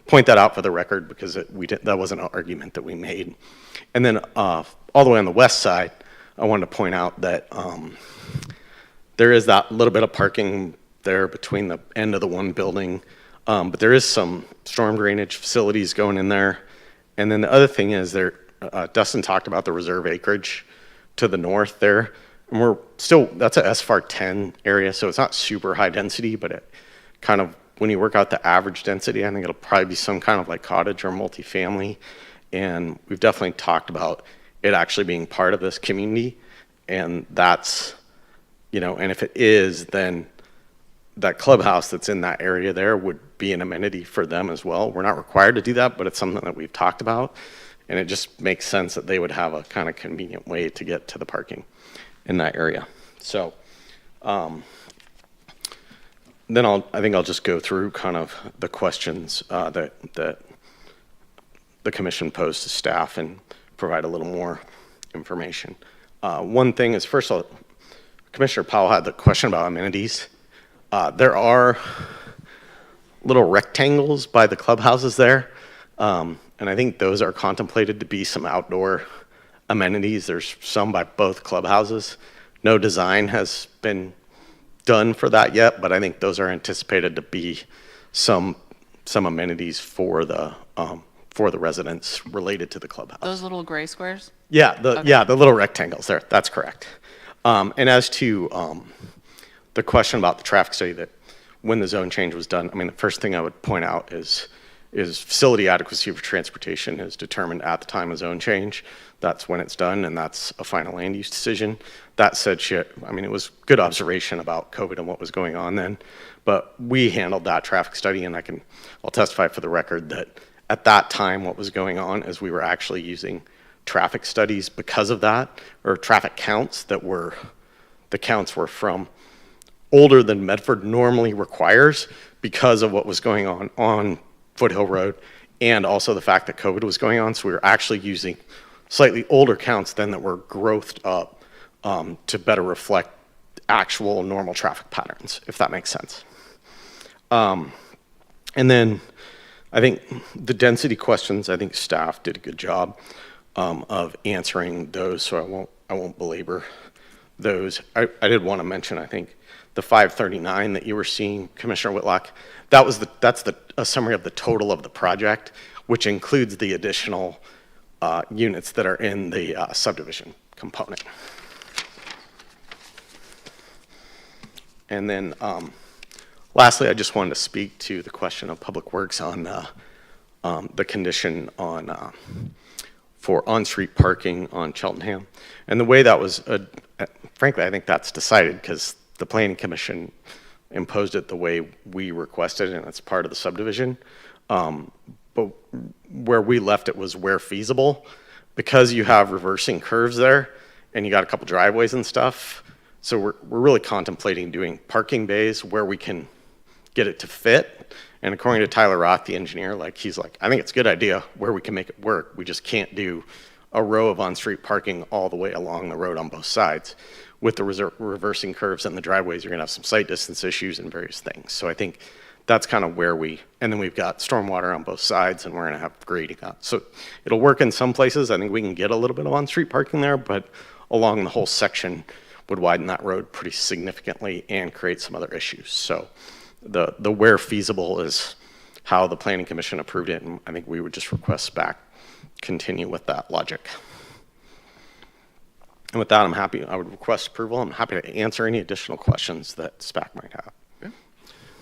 point that out for the record because that wasn't an argument that we made. And then all the way on the west side, I wanted to point out that there is that little bit of parking there between the end of the one building, but there is some storm drainage facilities going in there. And then the other thing is Dustin talked about the reserve acreage to the north there. And that's a SFAR 10 area, so it's not super high density, but it kind of, when you work out the average density, I think it'll probably be some kind of like cottage or multifamily. And we've definitely talked about it actually being part of this community. And that's, and if it is, then that clubhouse that's in that area there would be an amenity for them as well. We're not required to do that, but it's something that we've talked about. And it just makes sense that they would have a kind of convenient way to get to the parking in that area. So then I think I'll just go through kind of the questions that the commission posed to staff and provide a little more information. One thing is, first of all, Commissioner Powell had the question about amenities. There are little rectangles by the clubhouses there, and I think those are contemplated to be some outdoor amenities. There's some by both clubhouses. No design has been done for that yet, but I think those are anticipated to be some amenities for the residents related to the clubhouse. Those little gray squares? Yeah, the little rectangles there, that's correct. And as to the question about the traffic study, that when the zone change was done, I mean, the first thing I would point out is facility adequacy for transportation is determined at the time of zone change. That's when it's done, and that's a final land use decision. That said, I mean, it was good observation about COVID and what was going on then, but we handled that traffic study, and I'll testify for the record that at that time, what was going on is we were actually using traffic studies because of that, or traffic counts the counts were from older than Medford normally requires because of what was going on Foothill Road, and also the fact that COVID was going on. So we were actually using slightly older counts then that were growthed up to better reflect actual normal traffic patterns, if that makes sense. And then I think the density questions, I think staff did a good job of answering those, so I won't belabor those. I did want to mention, I think, the 539 that you were seeing, Commissioner Whitlock, that's a summary of the total of the project, which includes the additional units that are in the subdivision component. And then lastly, I just wanted to speak to the question of Public Works on the condition for on-street parking on Cheltenham. And the way that was, frankly, I think that's decided because the Planning Commission imposed it the way we requested, and it's part of the subdivision. But where we left it was where feasible, because you have reversing curves there, and you got a couple driveways and stuff. So we're really contemplating doing parking bays where we can get it to fit. And according to Tyler Roth, the engineer, he's like, I think it's a good idea where we can make it work. We just can't do a row of on-street parking all the way along the road on both sides. With the reversing curves and the driveways, you're gonna have some sight distance issues and various things. So I think that's kind of where and then we've got stormwater on both sides, and we're gonna have grading out. So it'll work in some places. I think we can get a little bit of on-street parking there, but along the whole section would widen that road pretty significantly and create some other issues. So the where feasible is how the Planning Commission approved it, and I think we would just request back continue with that logic. And with that, I would request approval. I'm happy to answer any additional questions that SPAC might have. Okay.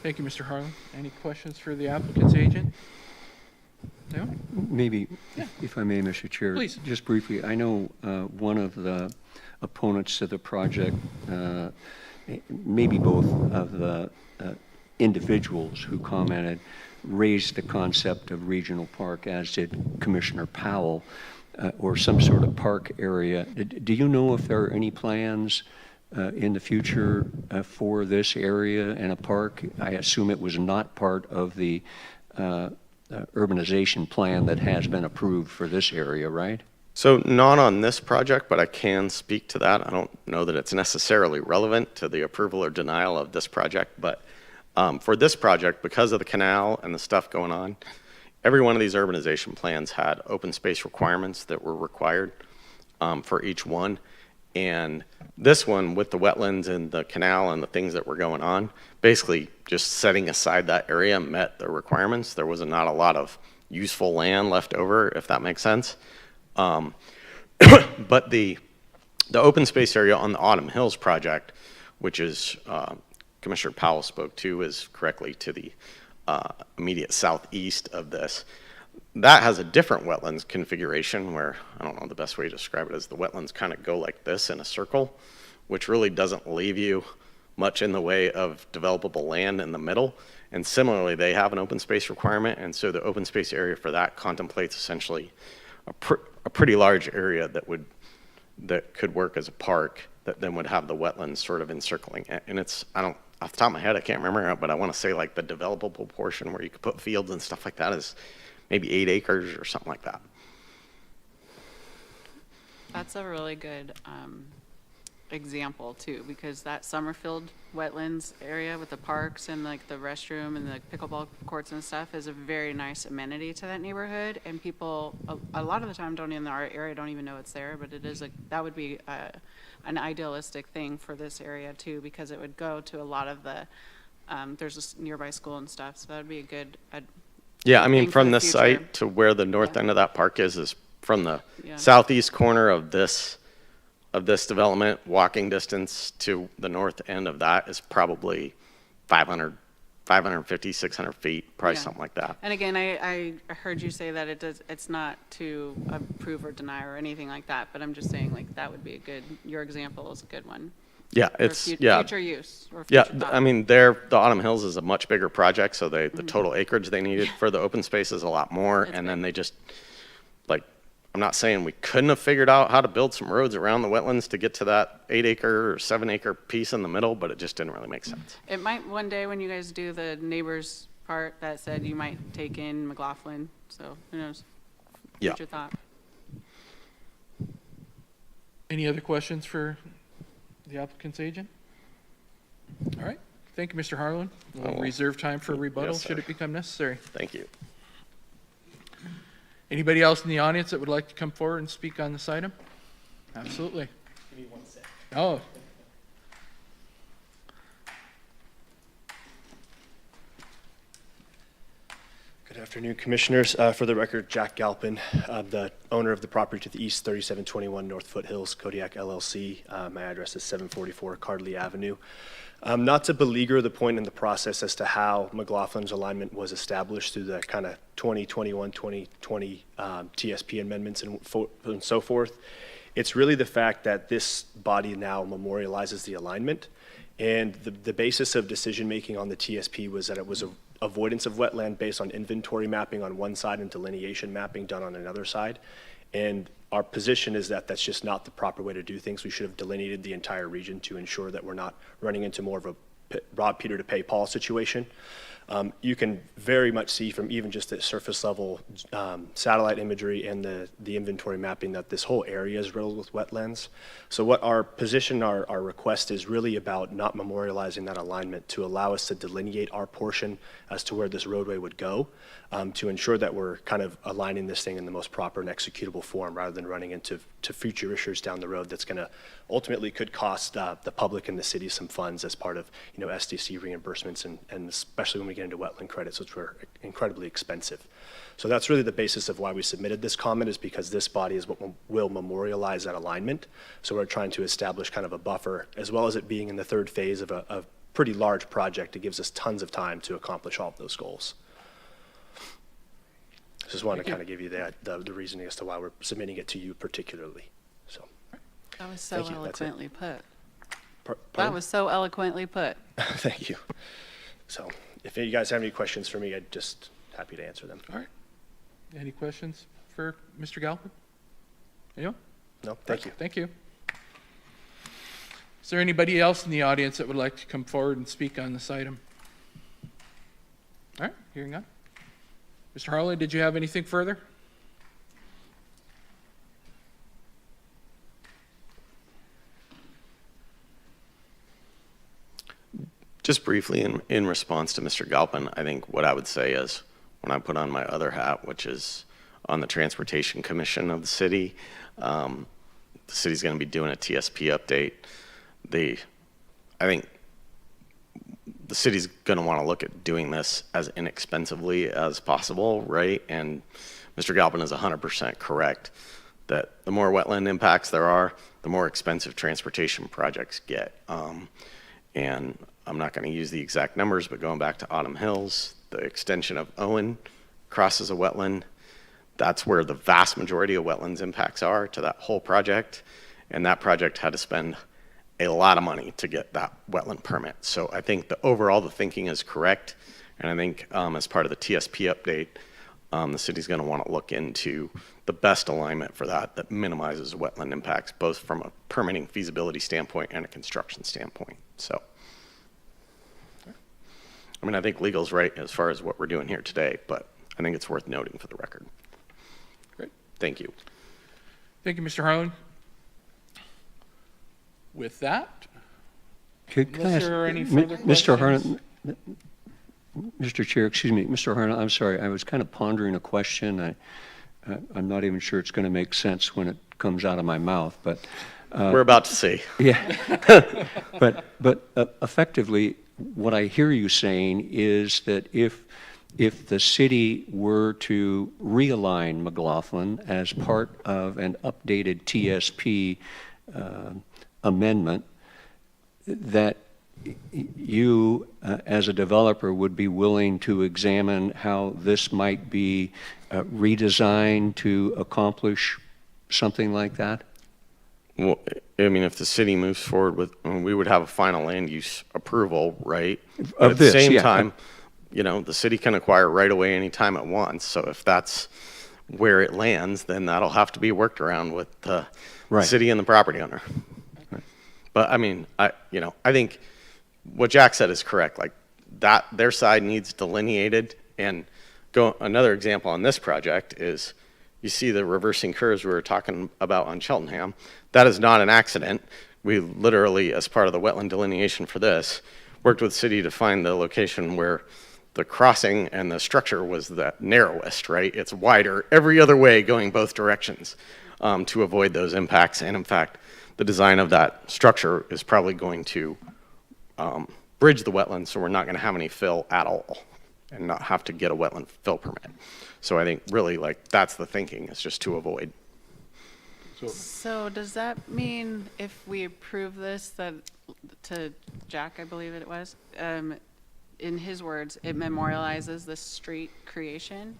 Thank you, Mr. Harlan. Any questions for the applicant's agent? No? Maybe, if I may, Mr. Chair. Please. Just briefly, I know one of the opponents to the project, maybe both of the individuals who commented, raised the concept of regional park, as did Commissioner Powell, or some sort of park area. Do you know if there are any plans in the future for this area and a park? I assume it was not part of the urbanization plan that has been approved for this area, right? So not on this project, but I can speak to that. I don't know that it's necessarily relevant to the approval or denial of this project, but for this project, because of the canal and the stuff going on, every one of these urbanization plans had open space requirements that were required for each one. And this one, with the wetlands and the canal and the things that were going on, basically just setting aside that area met the requirements. There was not a lot of useful land left over, if that makes sense. But the open space area on the Autumn Hills project, which is Commissioner Powell spoke to, is correctly to the immediate southeast of this. That has a different wetlands configuration where, I don't know the best way to describe it, is the wetlands kind of go like this in a circle, which really doesn't leave you much in the way of developable land in the middle. And similarly, they have an open space requirement, and so the open space area for that contemplates essentially a pretty large area that could work as a park that then would have the wetlands sort of encircling it. And it's, off the top of my head, I can't remember, but I want to say like the developable portion where you could put fields and stuff like that is maybe 8 acres or something like that. That's a really good example too, because that Summerfield wetlands area with the parks and like the restroom and the pickleball courts and stuff is a very nice amenity to that neighborhood. And people, a lot of the time in our area don't even know it's there, but it is that would be an idealistic thing for this area too, because it would go to a lot of the, there's a nearby school and stuff. So that would be a good, Yeah, I thing mean, for from the the future. site to where the north Yeah. end of that park is from the Yeah. southeast corner of this development, walking distance to the north end of that is probably 550, 600 feet, probably Yeah. something like that. And again, I heard you say that it's not to approve or deny or anything like that, but I'm just saying like that would be your example is a good one. Yeah, For it's, yeah. Future use or Yeah, future thought. I mean, the Autumn Hills is a much bigger project, so the total acreage they needed for the open space is a lot more. It's And then big. they just, like, I'm not saying we couldn't have figured out how to build some roads around the wetlands to get to that 8-acre or 7-acre piece in the middle, but it just didn't really make sense. It might one day when you guys do the neighbors part that said you might take in McLaughlin, so who knows? Yeah. Future thought. Any other questions for the applicant's agent? All right, thank you, Mr. Harlan. We'll Oh. reserve time for rebuttal Yes, sir. should it become necessary. Thank you. Anybody else in the audience that would like to come forward and speak on this item? Absolutely. Give me 1 second. Oh. Good afternoon, Commissioners. For the record, Jack Galpin, the owner of the property to the east, 3721 North Foothills, Kodiak LLC. My address is 744 Cardley Avenue. Not to beleaguer the point in the process as to how McLaughlin's alignment was established through the kind of 2021, 2020 TSP amendments and so forth. It's really the fact that this body now memorializes the alignment. And the basis of decision-making on the TSP was that it was a avoidance of wetland based on inventory mapping on one side and delineation mapping done on another side. And our position is that that's just not the proper way to do things. We should have delineated the entire region to ensure that we're not running into more of a rob Peter to pay Paul situation. You can very much see from even just the surface level satellite imagery and the inventory mapping that this whole area is riddled with wetlands. So what our position, our request is really about not memorializing that alignment to allow us to delineate our portion as to where this roadway would go, to ensure that we're kind of aligning this thing in the most proper and executable form rather than running into future issues down the road that's going to ultimately could cost the public and the city some funds as part of SDC reimbursements and especially when we get into wetland credits, which were incredibly expensive. So that's really the basis of why we submitted this comment, is because this body is what will memorialize that alignment. So we're trying to establish kind of a buffer, as well as it being in the third phase of a pretty large project. It gives us tons of time to accomplish all of those goals. Just wanted to kind of give you the reasoning as to why we're submitting it to you particularly. So That was so Thank you. That's it. eloquently put. That That was so eloquently put. Thank you. So if you guys have any questions for me, I'd just happy to answer them. All right. Any questions for Mr. Galpin? Anyone? No, thank you. Thank you. Is there anybody else in the audience that would like to come forward and speak on this item? All right, hearing none. Mr. Harlan, did you have anything further? Just briefly, in response to Mr. Galpin, I think what I would say is, when I put on my other hat, which is on the Transportation Commission of the city, the city's going to be doing a TSP update. I think the city's going to want to look at doing this as inexpensively as possible, right? And Mr. Galpin is 100% correct that the more wetland impacts there are, the more expensive transportation projects get. And I'm not going to use the exact numbers, but going back to Autumn Hills, the extension of Owen crosses a wetland. That's where the vast majority of wetlands impacts are to that whole project. And that project had to spend a lot of money to get that wetland permit. So I think the thinking is correct. And I think as part of the TSP update, the city's going to want to look into the best alignment for that minimizes wetland impacts, both from a permitting feasibility standpoint and a construction standpoint. So, I mean, I think legal's right as far as what we're doing here today, but I think it's worth noting for the record. Great. Thank you. Thank you, Mr. Harlan. with that, Can I unless ask- there are any M- further Mr. questions. Harnan, Mr. Chair, excuse me, Mr. Harnan, I'm sorry, I was kind of pondering a question. I'm not even sure it's going to make sense when it comes out of my mouth, but We're about to see. yeah. But effectively, what I hear you saying is that if the city were to realign McLaughlin as part of an updated TSP amendment, that you, as a developer, would be willing to examine how this might be redesigned to accomplish something like that? Well, I mean, if the city moves forward with, I mean, we would have a final land use approval, right? But at the this, same yeah. time, you know, the city can acquire right away anytime it wants. So if that's where it lands, then that'll have to be worked around with the Right. city and the property owner. But I mean, I think what Jack said is correct. Like that, their side needs delineated. And another example on this project is, you see the reversing curves we were talking about on Cheltenham. That is not an accident. We literally, as part of the wetland delineation for this, worked with city to find the location where the crossing and the structure was the narrowest, right? It's wider every other way going both directions to avoid those impacts. And in fact, the design of that structure is probably going to bridge the wetlands, so we're not going to have any fill at all and not have to get a wetland fill permit. So I think really like that's the thinking, is just to avoid. So does that mean if we approve this, that to Jack, I believe it was, in his words, it memorializes the street creation?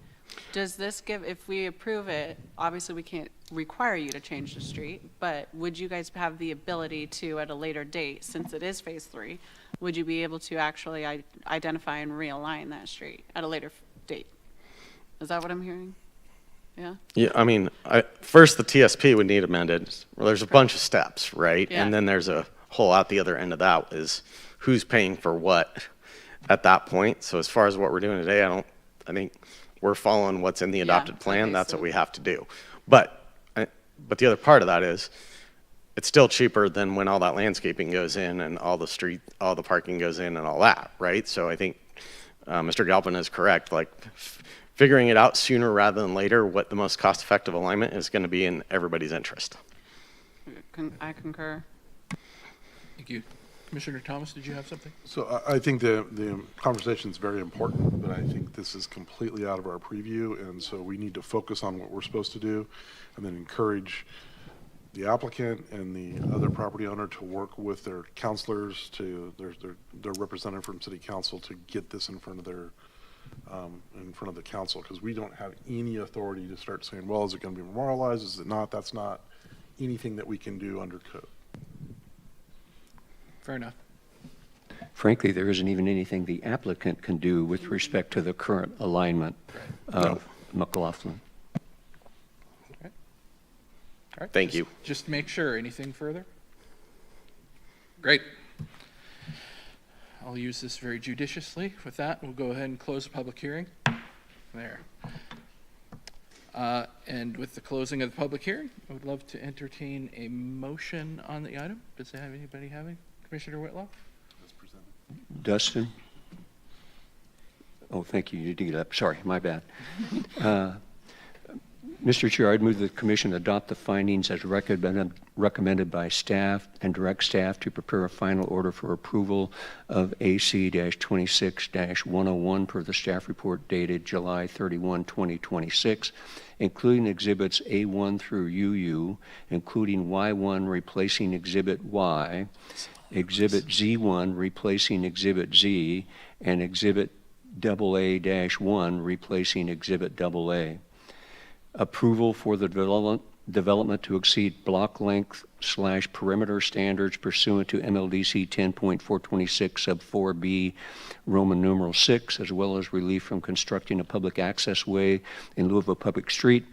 Does this give, if we approve it, obviously we can't require you to change the street, but would you guys have the ability to, at a later date, since it is phase 3, would you be able to actually identify and realign that street at a later date? Is that what I'm hearing? Yeah? Yeah, I mean, first the TSP would need amended. Well, there's a bunch of steps, right? Yeah. And then there's a whole out the other end of that is who's paying for what at that point. So as far as what we're doing today, I think we're following what's in the adopted plan. okay, That's so- what we have to do. But the other part of that is it's still cheaper than when all that landscaping goes in and all the parking goes in and all that, right? So I think Mr. Galpin is correct. Like figuring it out sooner rather than later, what the most cost-effective alignment is going to be in everybody's interest. I concur. Thank you. Commissioner Thomas, did you have something? So I think the conversation is very important, but I think this is completely out of our preview, and so we need to focus on what we're supposed to do, and then encourage the applicant and the other property owner to work with their counselors, their representative from city council, to get this in front of the council, because we don't have any authority to start saying, well, is it going to be memorialized? Is it not? That's not anything that we can do under code. Fair enough. Frankly, there isn't even anything the applicant can do with respect to the current alignment of McLaughlin. All right. Thank you. Just make sure. Anything further? Great. I'll use this very judiciously. With that, we'll go ahead and close the public hearing. There. And with the closing of the public hearing, I would love to entertain a motion on the item. Does anybody have any? Commissioner Whitlock? Dustin? Oh, thank you. You did get up. Sorry, my bad. Mr. Chair, I'd move the commission adopt the findings as recommended by staff and direct staff to prepare a final order for approval of AC-26-101 per the staff report dated July 31, 2026, including exhibits A1 through UU, including Y1 replacing exhibit Y, exhibit Z1 replacing exhibit Z, and exhibit AA-1 replacing exhibit AA. Approval for the development to exceed block length / perimeter standards pursuant to MLDC 10.426 sub 4B Roman numeral 6, as well as relief from constructing a public access way in lieu of a public street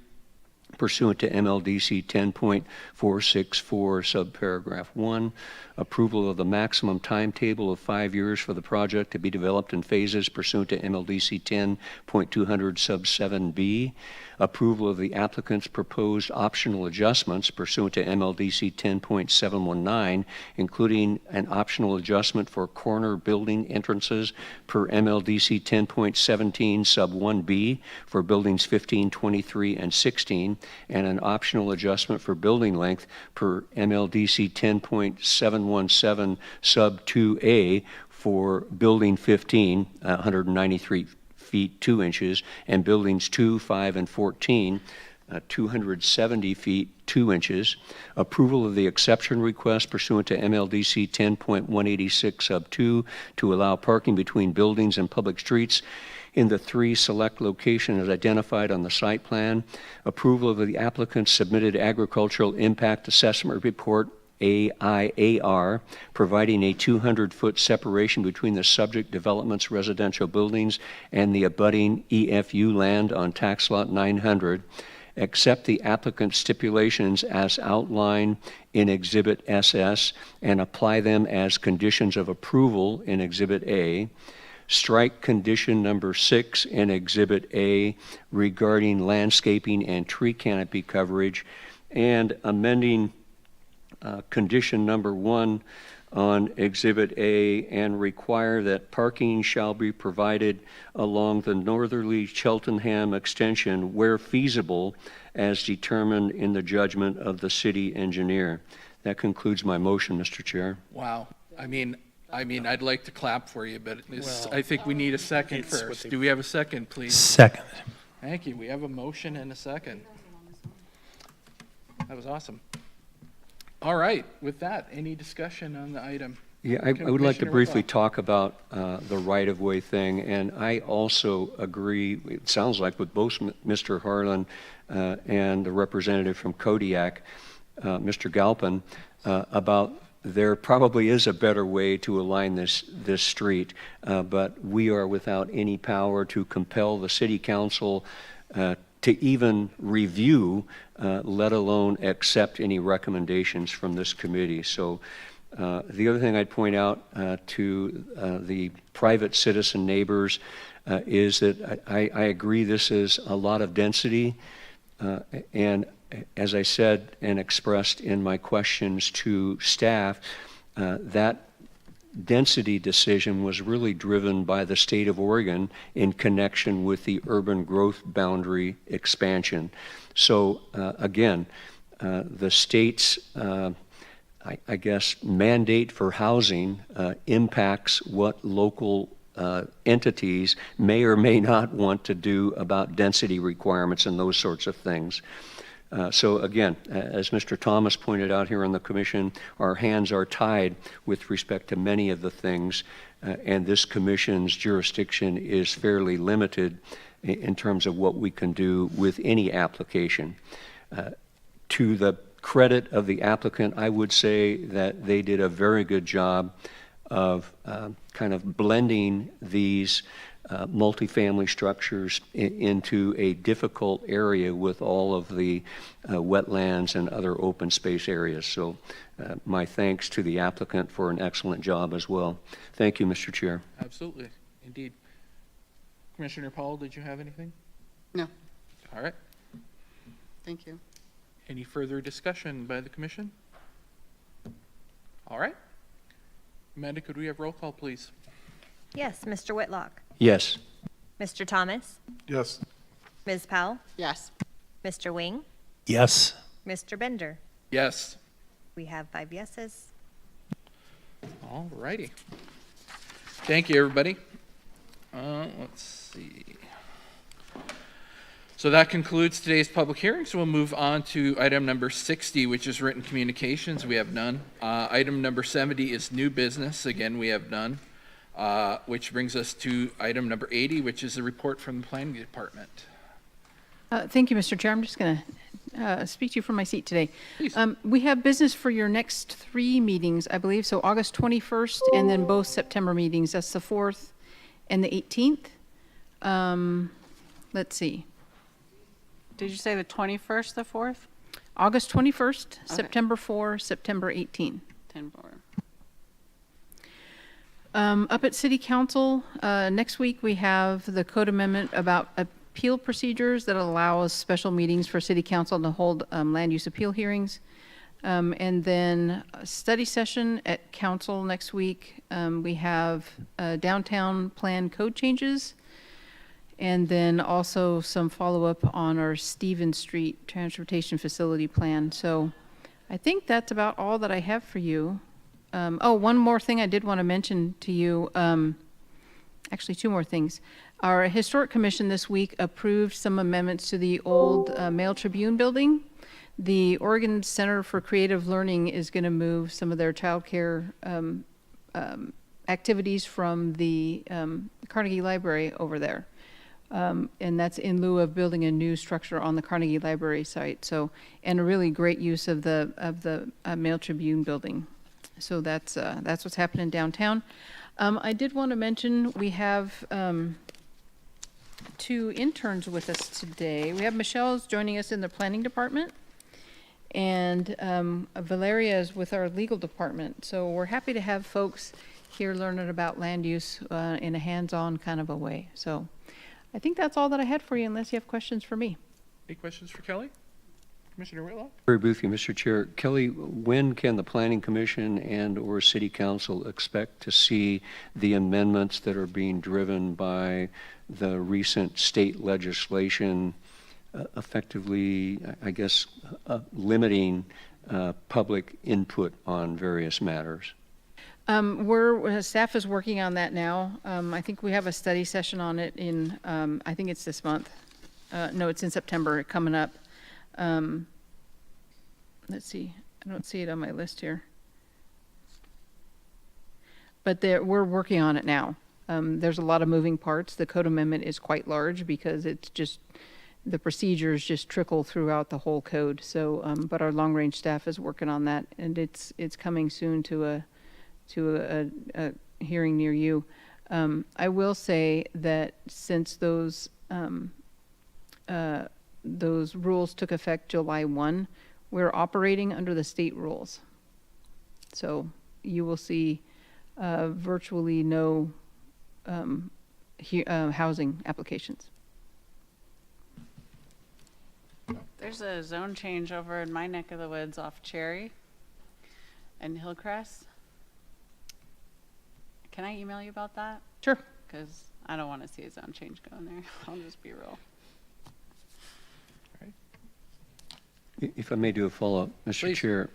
pursuant to MLDC 10.464 subparagraph 1, approval of the maximum timetable of 5 years for the project to be developed in phases pursuant to MLDC 10.200 sub 7B, approval of the applicant's proposed optional adjustments pursuant to MLDC 10.719, including an optional adjustment for corner building entrances per MLDC 10.17 sub 1B for buildings 15, 23, and 16, and an optional adjustment for building length per MLDC 10.717 sub 2A for building 15, 193 feet 2 inches, and buildings 2, 5, and 14, 270 feet 2 inches. Approval of the exception request pursuant to MLDC 10.186 sub 2 to allow parking between buildings and public streets in the 3 select locations identified on the site plan. Approval of the applicant's submitted agricultural impact assessment report, AIAR, providing a 200-foot separation between the subject development's residential buildings and the abutting EFU land on tax lot 900. Accept the applicant's stipulations as outlined in Exhibit SS and apply them as conditions of approval in Exhibit A. Strike condition number 6 in Exhibit A regarding landscaping and tree canopy coverage, and amending condition number 1 on Exhibit A and require that parking shall be provided along the northerly Cheltenham extension where feasible as determined in the judgment of the city engineer. That concludes my motion, Mr. Chair. Wow. I mean, I'd like to clap for you, but I think we need a second first. Do we have a second, please? Second. Thank you. We have a motion and a second. That was awesome. All right. With that, any discussion on the item? Yeah, I would like to Commissioner briefly Whitlock. talk about the right-of-way thing, and I also agree, it sounds like with both Mr. Harlan and the representative from Kodiak, Mr. Galpin, about there probably is a better way to align this street, but we are without any power to compel the city council to even review, let alone accept any recommendations from this committee. So the other thing I'd point out to the private citizen neighbors is that I agree this is a lot of density, and as I said and expressed in my questions to staff, that density decision was really driven by the state of Oregon in connection with the urban growth boundary expansion. So again, the state's I guess mandate for housing impacts what local entities may or may not want to do about density requirements and those sorts of things. So again, as Mr. Thomas pointed out here on the commission, our hands are tied with respect to many of the things, and this commission's jurisdiction is fairly limited in terms of what we can do with any application. To the credit of the applicant, I would say that they did a very good job of kind of blending these multifamily structures into a difficult area with all of the wetlands and other open space areas. So my thanks to the applicant for an excellent job as well. Thank you, Mr. Chair. Absolutely. Indeed. Commissioner Paul, did you have anything? No, All right. thank you. Any further discussion by the commission? All right. Amanda, could we have roll call, please? Yes, Mr. Whitlock. Yes. Mr. Thomas. Yes. Ms. Powell. Yes. Mr. Wing. Yes. Mr. Bender. Yes. We have 5 yeses. All righty. Thank you, everybody. Let's see. So that concludes today's public hearing. So we'll move on to item number 60, which is written communications. We have none. Item number 70 is new business. Again, we have none. Which brings us to item number 80, which is a report from the planning department. Thank you, Mr. Chair. I'm just going to speak to you from my seat today. Please. We have business for your next 3 meetings, I believe, so August 21st and then both September meetings. That's the 4th and the 18th. Let's see. Did you say the 21st, the 4th? August 21st, Okay. September 4, September 18. 10/4. Up at City Council, next week we have the code amendment about a appeal procedures that allows special meetings for city council to hold land use appeal hearings. And then a study session at council next week. We have downtown plan code changes. And then also some follow-up on our Stevens Street Transportation Facility Plan. So I think that's about all that I have for you. Oh, one more thing I did want to mention to you. Actually, two more things. Our Historic Commission this week approved some amendments to the old Mail Tribune building. The Oregon Center for Creative Learning is going to move some of their childcare activities from the Carnegie Library over there. And that's in lieu of building a new structure on the Carnegie Library site. So, and a really great use of the Mail Tribune building. So that's what's happening downtown. I did want to mention we have two interns with us today. We have Michelle's joining us in the planning department, and Valeria is with our legal department. So we're happy to have folks here learning about land use in a hands-on kind of a way. So I think that's all that I had for you, unless you have questions for me. Any questions for Kelly? Commissioner Whitlock? Very briefly, Mr. Chair. Kelly, when can the Planning Commission and/or City Council expect to see the amendments that are being driven by the recent state legislation, effectively, I guess, limiting public input on various matters? Staff is working on that now. I think we have a study session on it in, I think it's this month. No, it's in September, coming up. Let's see, I don't see it on my list here. But we're working on it now. There's a lot of moving parts. The code amendment is quite large because it's just, the procedures just trickle throughout the whole code. So, but our long-range staff is working on that, and it's coming soon to a hearing near you. I will say that since those rules took effect July 1, we're operating under the state rules. So you will see virtually no housing applications. There's a zone change over in my neck of the woods off Cherry and Hillcrest. Can I email you about that? Sure. Because I don't want to see a zone change going there. I'll just be real. If I may do a follow-up, Mr. Please. Chair,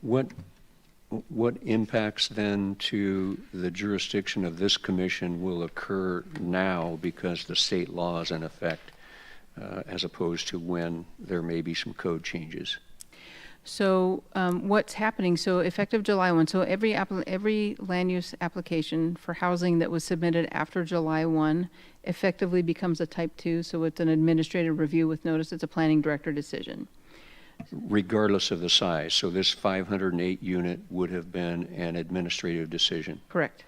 what impacts then to the jurisdiction of this commission will occur now because the state law is in effect, as opposed to when there may be some code changes? So what's happening, so effective July 1, so every land use application for housing that was submitted after July 1 effectively becomes a type 2, so it's an administrative review with notice. It's a planning director decision. Regardless of the size. So this 508 unit would have been an administrative decision. Correct.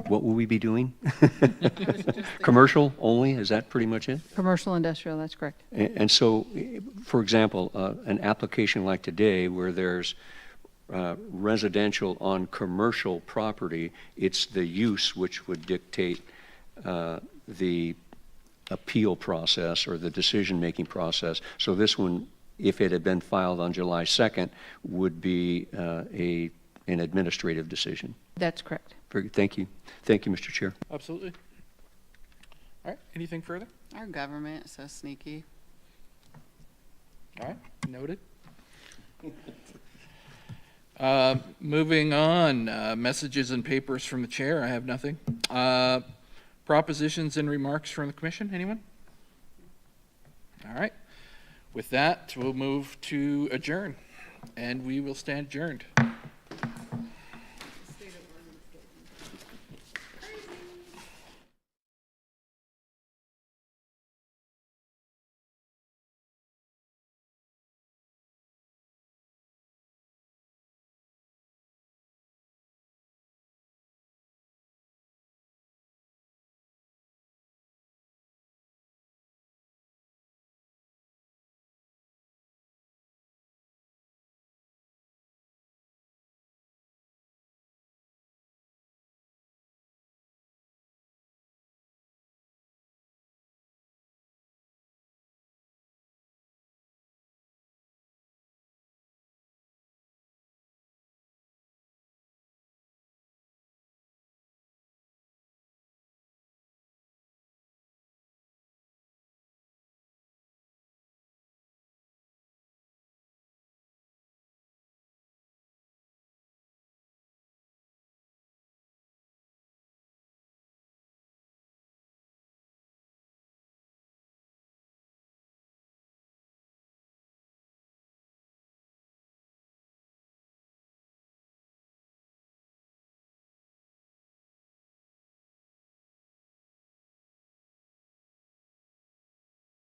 What will we be doing? Commercial only? Is that pretty much it? Commercial industrial, that's correct. And so, for example, an application like today where there's residential on commercial property, it's the use which would dictate the appeal process or the decision-making process. So this one, if it had been filed on July 2nd, would be an administrative decision. That's correct. Very good. Thank you. Thank you, Mr. Chair. Absolutely. All right, anything further? Our government is so sneaky. All right, noted. Moving on, messages and papers from the chair. I have nothing. Propositions and remarks from the commission. Anyone? All right. With that, we'll move to adjourn, and we will stand adjourned.